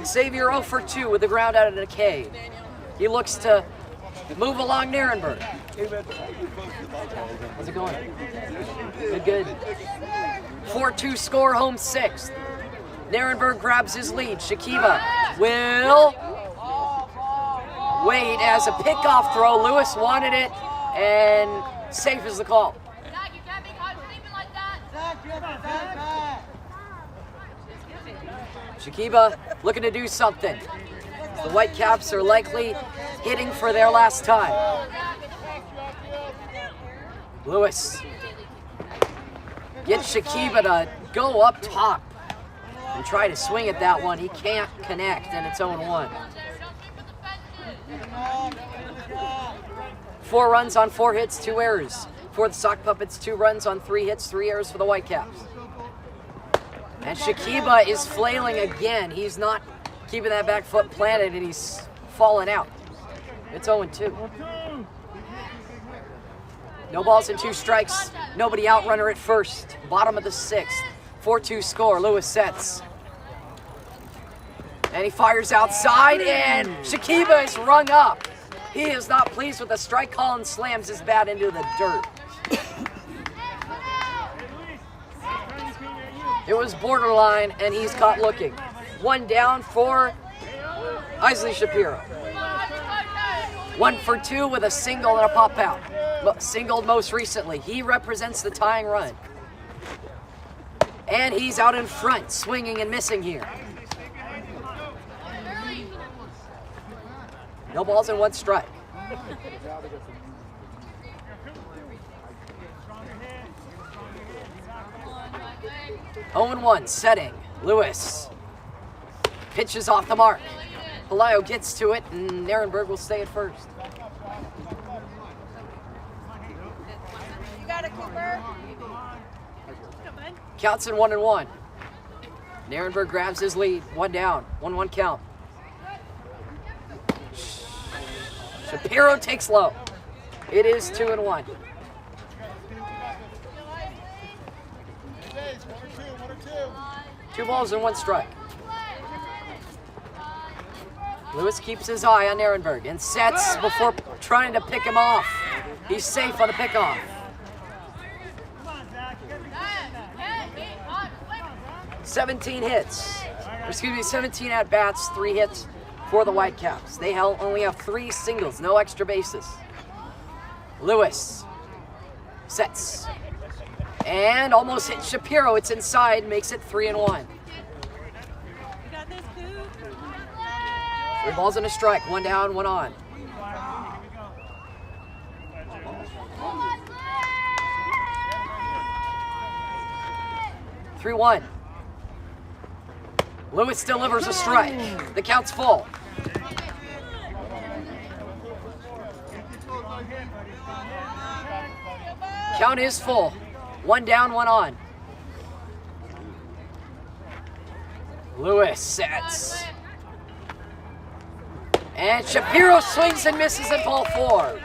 Xavier 0 for 2 with the ground out of the K. He looks to move along Narenberg. How's it going? Good. 4-2 score, home sixth. Narenberg grabs his lead. Shakiba will wait as a pickoff throw. Lewis wanted it, and safe is the call. Shakiba looking to do something. The Whitecaps are likely hitting for their last time. Lewis gets Shakiba to go up top and try to swing at that one. He can't connect, and it's 0-1. 4 runs on 4 hits, 2 errors. For the Sock Puppets, 2 runs on 3 hits, 3 errors for the Whitecaps. And Shakiba is flailing again. He's not keeping that back foot planted, and he's falling out. It's 0-2. No balls and 2 strikes. Nobody out, runner at first. Bottom of the 6th. 4-2 score. Lewis sets. And he fires outside, and Shakiba is rung up. He is not pleased with the strike call and slams his bat into the dirt. It was borderline, and he's caught looking. 1 down for Isley Shapiro. 1 for 2 with a single and a pop out. Singled most recently. He represents the tying run. And he's out in front, swinging and missing here. No balls and 1 strike. (0-1) setting. Lewis pitches off the mark. Palaio gets to it, and Narenberg will stay at first. You got it, Cooper. Counts in 1-1. Narenberg grabs his lead. 1 down. 1-1 count. Shapiro takes low. It is 2-1. Two balls and 1 strike. Lewis keeps his eye on Narenberg and sets before trying to pick him off. He's safe on the pickoff. 17 hits. 17 at-bats, 3 hits for the Whitecaps. They only have 3 singles, no extra bases. Lewis sets. And almost hit Shapiro. It's inside, makes it 3-1. 3 balls and a strike. 1 down, 1 on. (3-1). Lewis delivers a strike. The count's full. Count is full. 1 down, 1 on. Lewis sets. And Shapiro swings and misses at ball 4.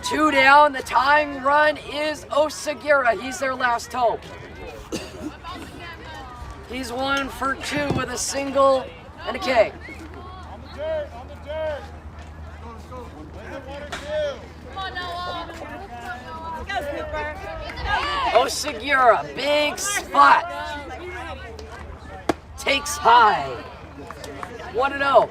2 down. The tying run is Osagira. He's their last hope. He's 1 for 2 with a single and a K. Osagira, big spot. Takes high. 1-0.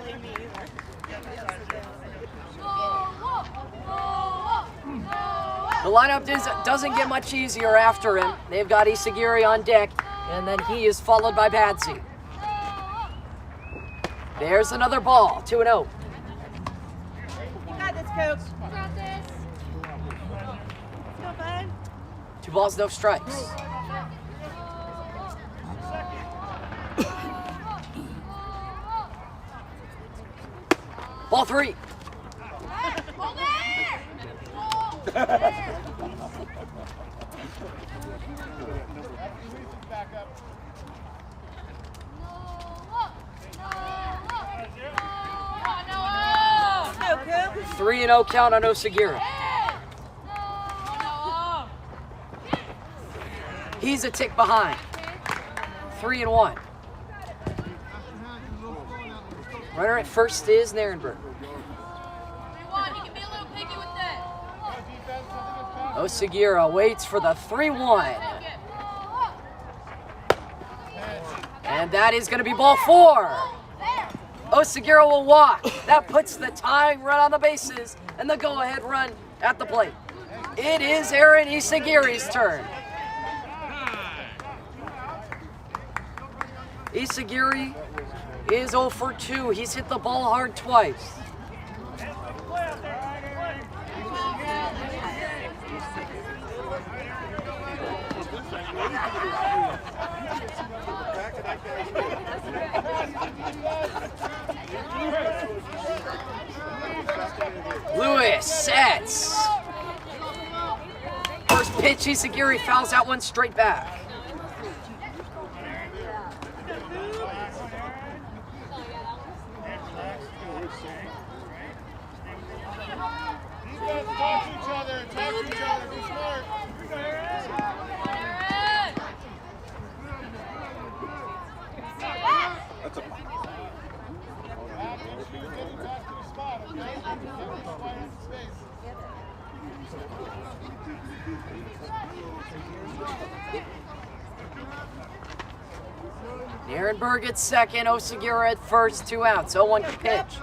The lineup doesn't get much easier after him. They've got Isagiri on deck, and then he is followed by Badsy. There's another ball, 2-0. You got this, Coach. You got this. Go, bud. 2 balls, no strikes. Ball 3. Three and 0 count on Osagira. He's a tick behind. 3-1. Runner at first is Narenberg. Osagira waits for the 3-1. And that is going to be ball 4. Osagira will walk. That puts the tying run on the bases and the go-ahead run at the plate. It is Aaron Isagiri's turn. Isagiri is 0 for 2. He's hit the ball hard twice. Lewis sets. First pitch, Isagiri fouls that one straight back. Nierenberg at second, Osagira at first, 2 outs. 0-1 pitch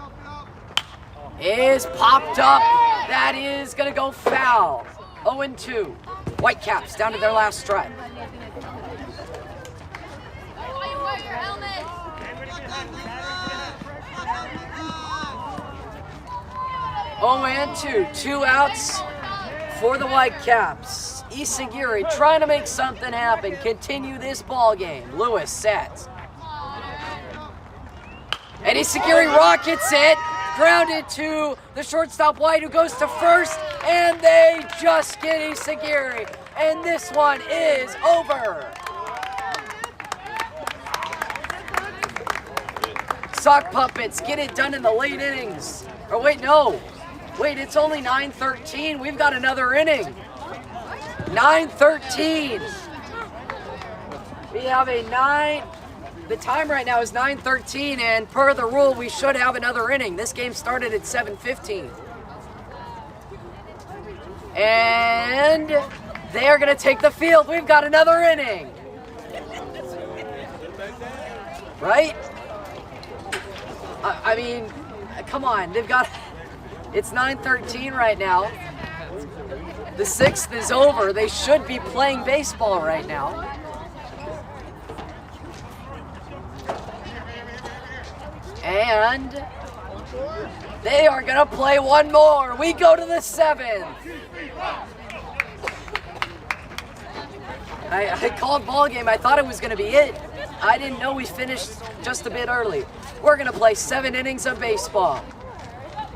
is popped up. That is going to go foul. 0-2. Whitecaps down to their last strike. Oh, and 2 outs for the Whitecaps. Isagiri trying to make something happen, continue this ball game. Lewis sets. And Isagiri rockets it, grounded to the shortstop White, who goes to first, and they just get Isagiri, and this one is over. Sock Puppets get it done in the late innings. Or wait, no. Wait, it's only 9:13. We've got another inning. 9:13. We have a 9. The time right now is 9:13, and per the rule, we should have another inning. This game started at 7:15. And they are going to take the field. We've got another inning. Right? I mean, come on. They've got... It's 9:13 right now. The 6th is over. They should be playing baseball right now. And they are going to play one more. We go to the 7th. I called ball game. I thought it was going to be it. I didn't know we finished just a bit early. We're going to play 7 innings of baseball.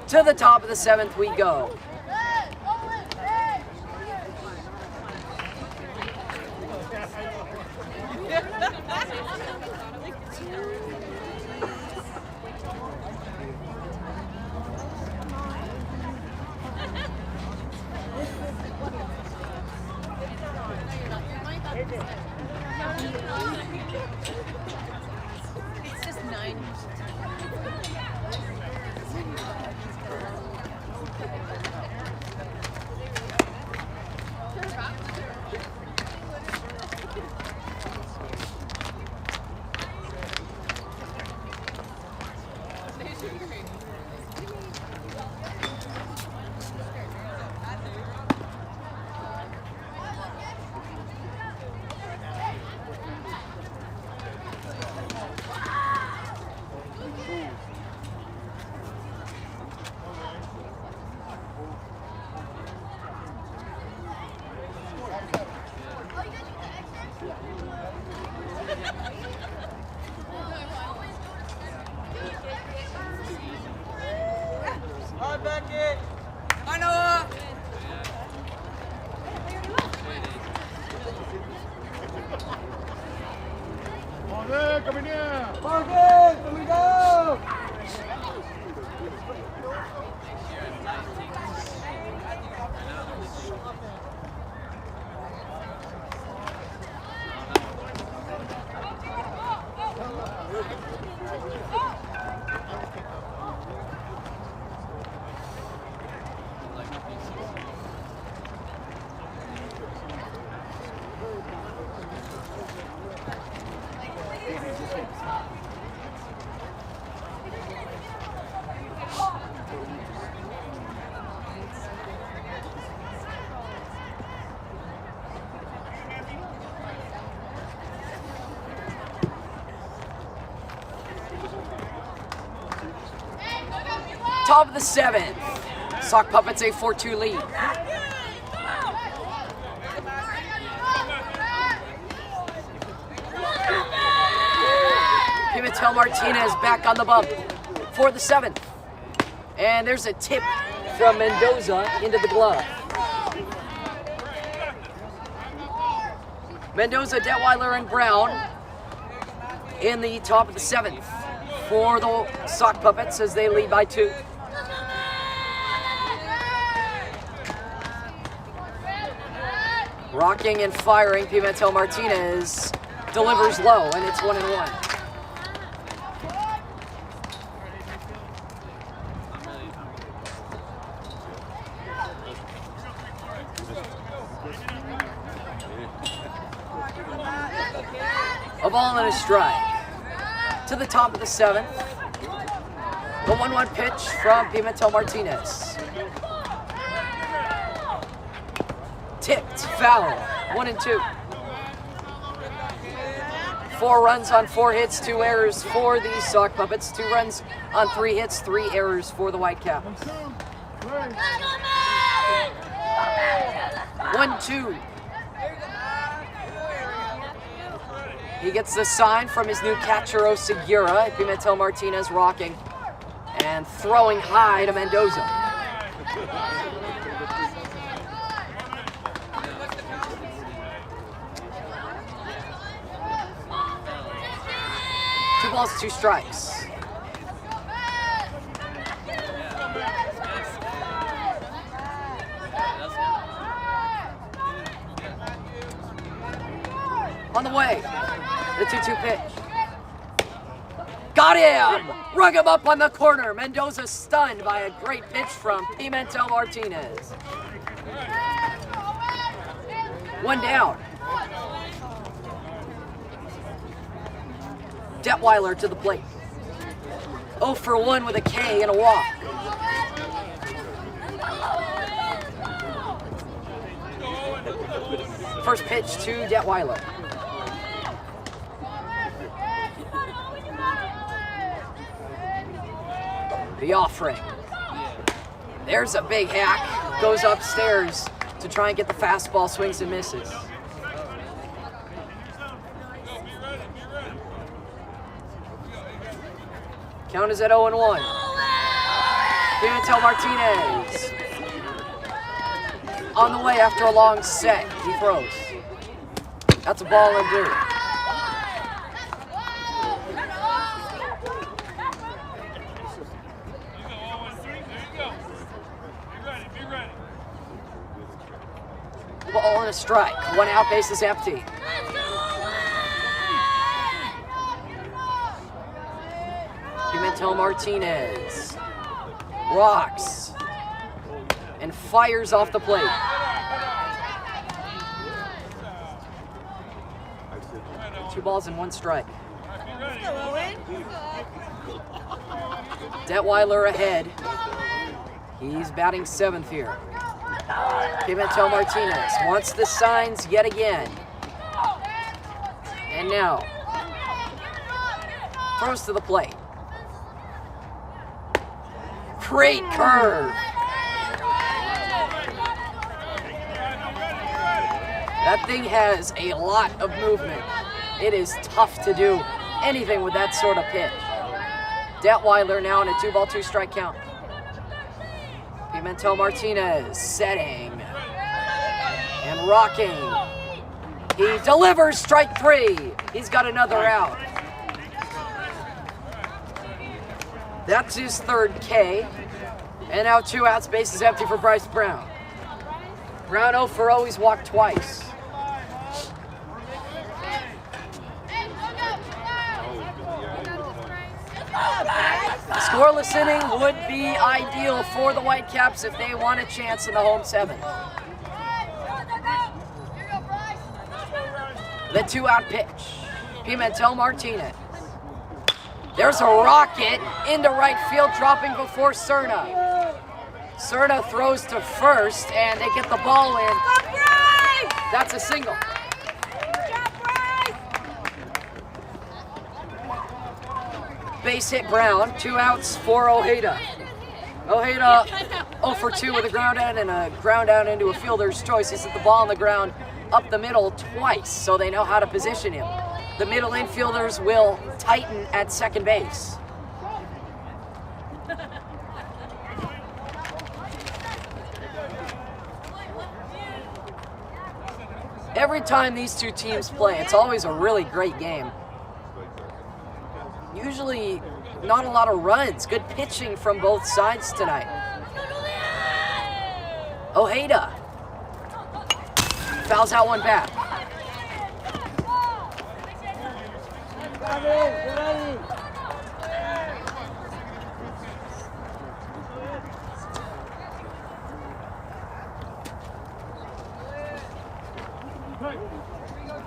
To the top of the 7th we go. It's just 9. Top of the 7th. Sock Puppets a 4-2 lead. Pimentel Martinez back on the bump for the 7th. And there's a tip from Mendoza into the glove. Mendoza, Detweiler, and Brown in the top of the 7th for the Sock Puppets as they lead by 2. Rocking and firing, Pimentel Martinez delivers low, and it's 1-1. A ball and a strike. To the top of the 7th. The 1-1 pitch from Pimentel Martinez. Tipped, foul, 1-2. 4 runs on 4 hits, 2 errors for the Sock Puppets. 2 runs on 3 hits, 3 errors for the Whitecaps. 1-2. He gets the sign from his new catcher, Segura. Pimentel Martinez rocking and throwing high to Mendoza. Two balls, 2 strikes. On the way, the 2-2 pitch. Got him! Rug him up on the corner. Mendoza stunned by a great pitch from Pimentel Martinez. 1 down. Detweiler to the plate. 0 for 1 with a K and a walk. First pitch to Detweiler. The offering. There's a big hack. Goes upstairs to try and get the fastball, swings and misses. Count is at 0-1. Pimentel Martinez. On the way after a long set. He throws. That's a ball and due. Ball and a strike. 1 out, base is empty. Pimentel Martinez rocks and fires off the plate. Two balls and 1 strike. Detweiler ahead. He's batting 7th here. Pimentel Martinez wants the signs yet again. And now, throws to the plate. Great curve. That thing has a lot of movement. It is tough to do anything with that sort of pitch. Detweiler now in a 2-ball, 2-strike count. Pimentel Martinez setting and rocking. He delivers strike 3. He's got another out. That's his 3rd K. And now 2 outs, base is empty for Bryce Brown. Brown 0 for 0, he's walked twice. A scoreless inning would be ideal for the Whitecaps if they want a chance in the home 7th. The 2-out pitch. Pimentel Martinez. There's a rocket into right field, dropping before Cerna. Cerna throws to first, and they get the ball in. That's a single. Base hit Brown, 2 outs for Ojeda. Ojeda 0 for 2 with a ground out and a ground out into a fielder's choice. He's hit the ball on the ground up the middle twice, so they know how to position him. The middle infielders will tighten at second base. Every time these two teams play, it's always a really great game. Usually not a lot of runs. Good pitching from both sides tonight. Ojeda fouls out one back.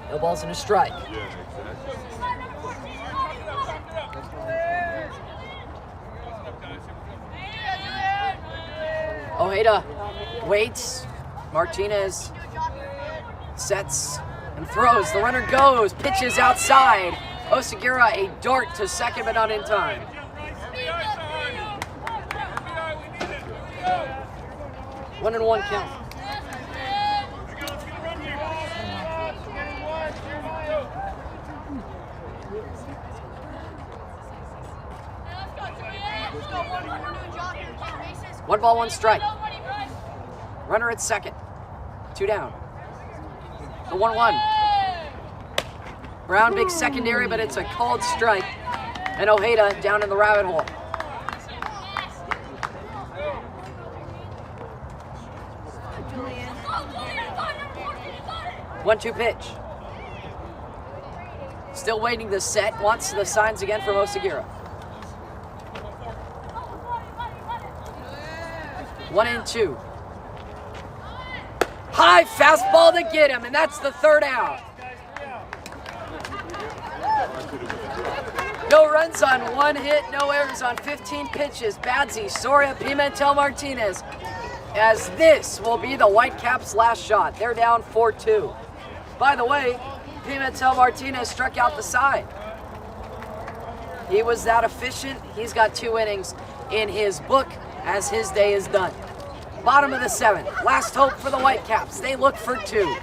No balls and a strike. Ojeda waits. Martinez sets and throws. The runner goes. Pitches outside. Osagira a dart to second, but not in time. One and one count. One ball, one strike. Runner at second. 2 down. The 1-1. Brown big secondary, but it's a called strike. And Ojeda down in the rabbit hole. 1-2 pitch. Still waiting to set. Wants the signs again from Osagira. 1-2. High fastball to get him, and that's the 3rd out. No runs on 1 hit, no errors on 15 pitches. Badsy, Soria, Pimentel, Martinez, as this will be the Whitecaps' last shot. They're down 4-2. By the way, Pimentel Martinez struck out the side. He was that efficient. He's got 2 innings in his book as his day is done. Bottom of the 7th. Last hope for the Whitecaps. They look for 2.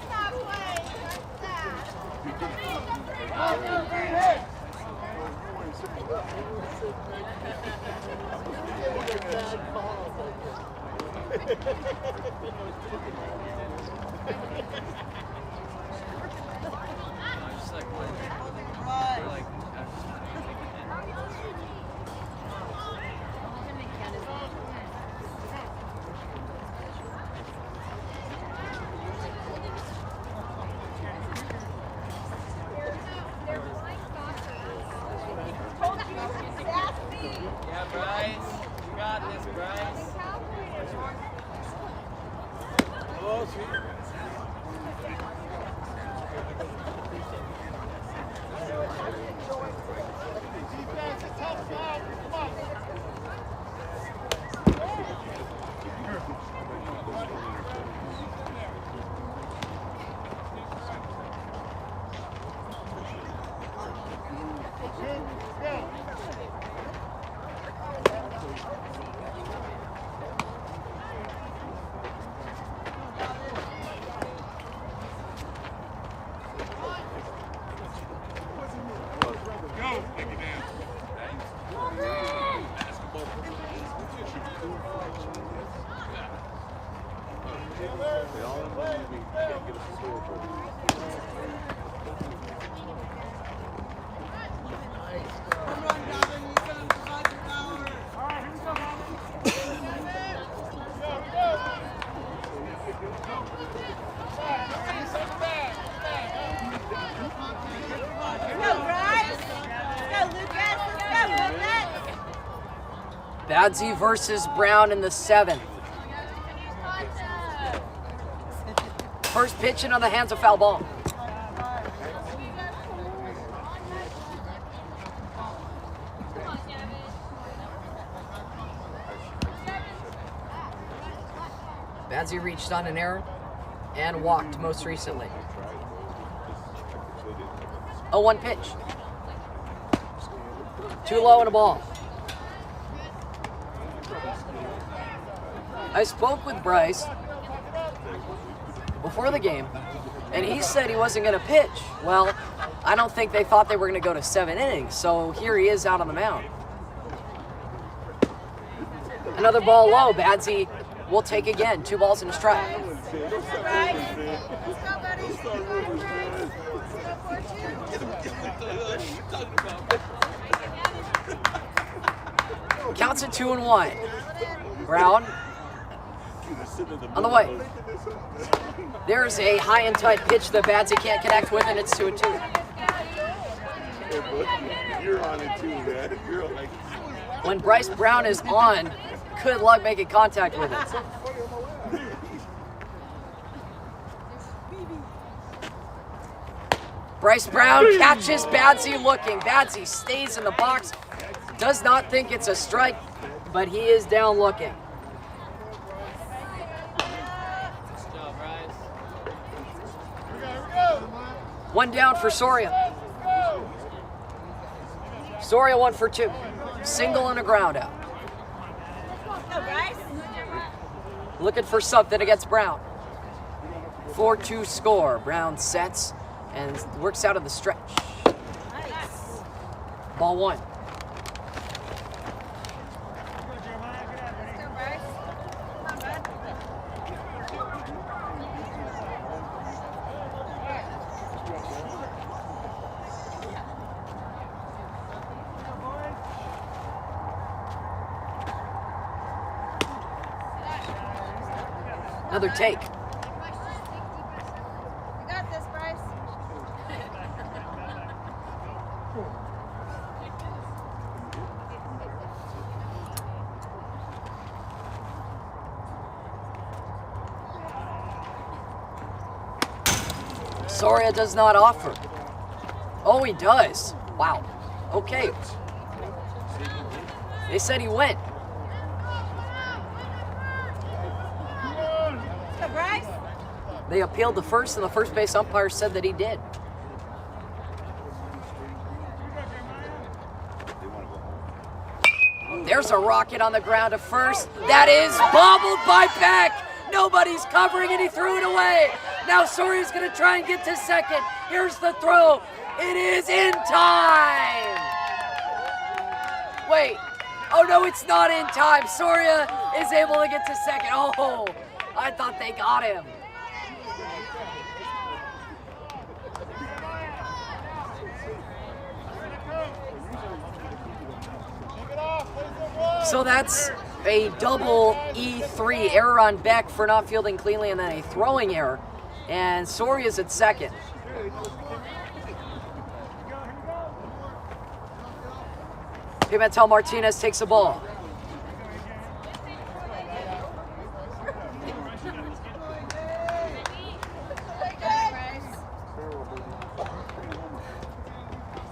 Badsy versus Brown in the 7th. First pitch into the hands of foul ball. Badsy reached on an error and walked most recently. 0-1 pitch. Too low and a ball. I spoke with Bryce before the game, and he said he wasn't going to pitch. Well, I don't think they thought they were going to go to 7 innings, so here he is out on the mound. Another ball low. Badsy will take again. 2 balls and a strike. Counts at 2-1. Brown on the way. There's a high and tight pitch that Badsy can't connect with, and it's 2-2. You're on it too, man. You're like. When Bryce Brown is on, good luck making contact with it. Bryce Brown catches Badsy looking. Badsy stays in the box. Does not think it's a strike, but he is down looking. One down for Soria. Soria 1 for 2. Single and a ground out. Looking for something against Brown. 4-2 score. Brown sets and works out of the stretch. Ball 1. Another take. You got this, Bryce. Soria does not offer. Oh, he does. Wow. Okay. They said he went. Bryce. They appealed the first, and the first base umpire said that he did. There's a rocket on the ground to first. That is bobbled by Peck. Nobody's covering it. He threw it away. Now Soria's going to try and get to second. Here's the throw. It is in time. Wait. Oh, no, it's not in time. Soria is able to get to second. Oh, I thought they got him. So that's a double E3 error on Beck for not fielding cleanly, and then a throwing error. And Soria's at second. Pimentel Martinez takes the ball.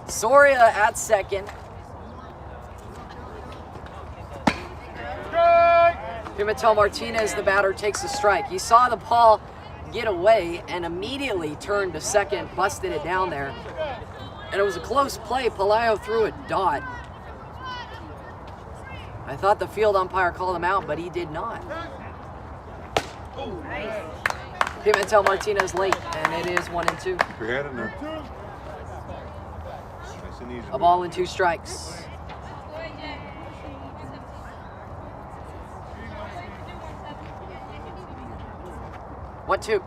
Soria at second. Pimentel Martinez, the batter, takes a strike. He saw the ball get away and immediately turned to second, busted it down there. And it was a close play. Palaio threw a dot. I thought the field umpire called him out, but he did not. Pimentel Martinez late, and it is 1-2. Your head in there. Nice and easy. A ball and 2 strikes. One, 2.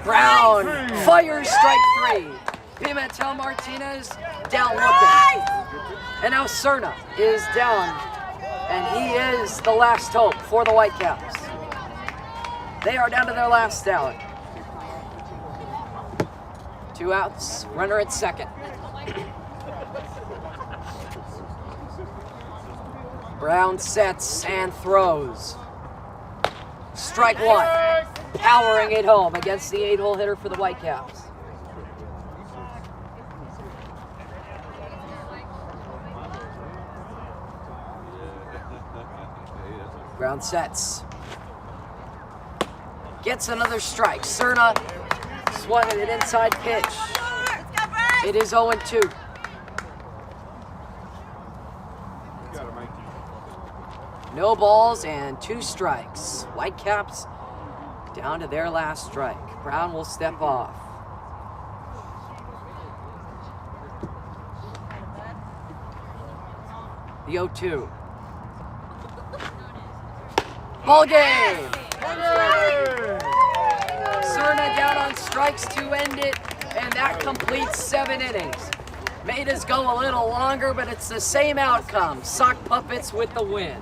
Brown fires strike 3. Pimentel Martinez down looking. And now Cerna is down. And he is the last hope for the Whitecaps. They are down to their last out. 2 outs, runner at second. Brown sets and throws. Strike 1, powering it home against the 8-hole hitter for the Whitecaps. Brown sets. Gets another strike. Cerna swung at an inside pitch. It is 0-2. No balls and 2 strikes. Whitecaps down to their last strike. Brown will step off. The 0-2. Ball game! Cerna down on strikes to end it, and that completes 7 innings. Made us go a little longer, but it's the same outcome. Sock Puppets with the win.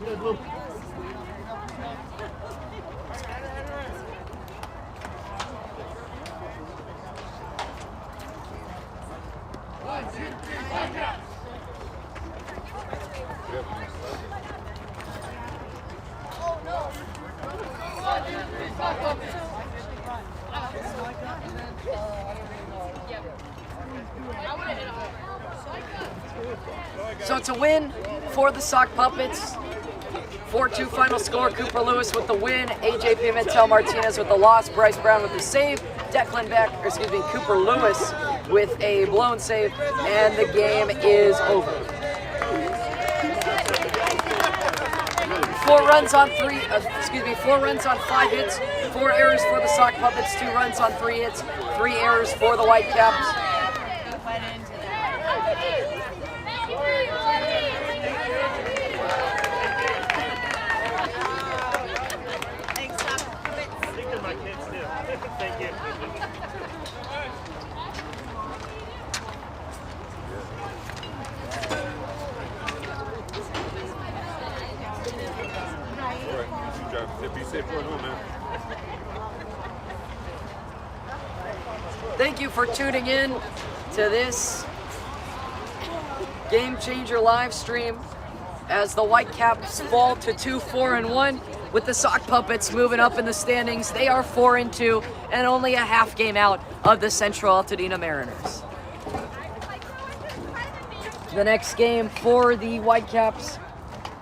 So it's a win for the Sock Puppets. 4-2 final score. Cooper Lewis with the win. AJ Pimentel Martinez with the loss. Bryce Brown with the save. Cooper Lewis with a blown save, and the game is over. 4 runs on 5 hits, 4 errors for the Sock Puppets, 2 runs on 3 hits, 3 errors for the Whitecaps. Be safe going home, man. Thank you for tuning in to this Game Changer live stream as the Whitecaps fall to 2-4-1 with the Sock Puppets moving up in the standings. They are 4-2 and only a half game out of the Central Altadena Mariners. The next game for the Whitecaps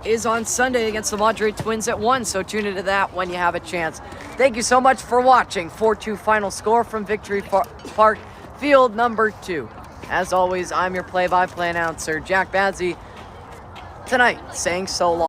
is on Sunday against the Madrid Twins at 1, so tune into that when you have a chance. Thank you so much for watching. 4-2 final score from Victory Park, field number 2. As always, I'm your play-by-play announcer, Jack Bazzi. Tonight, saying so long.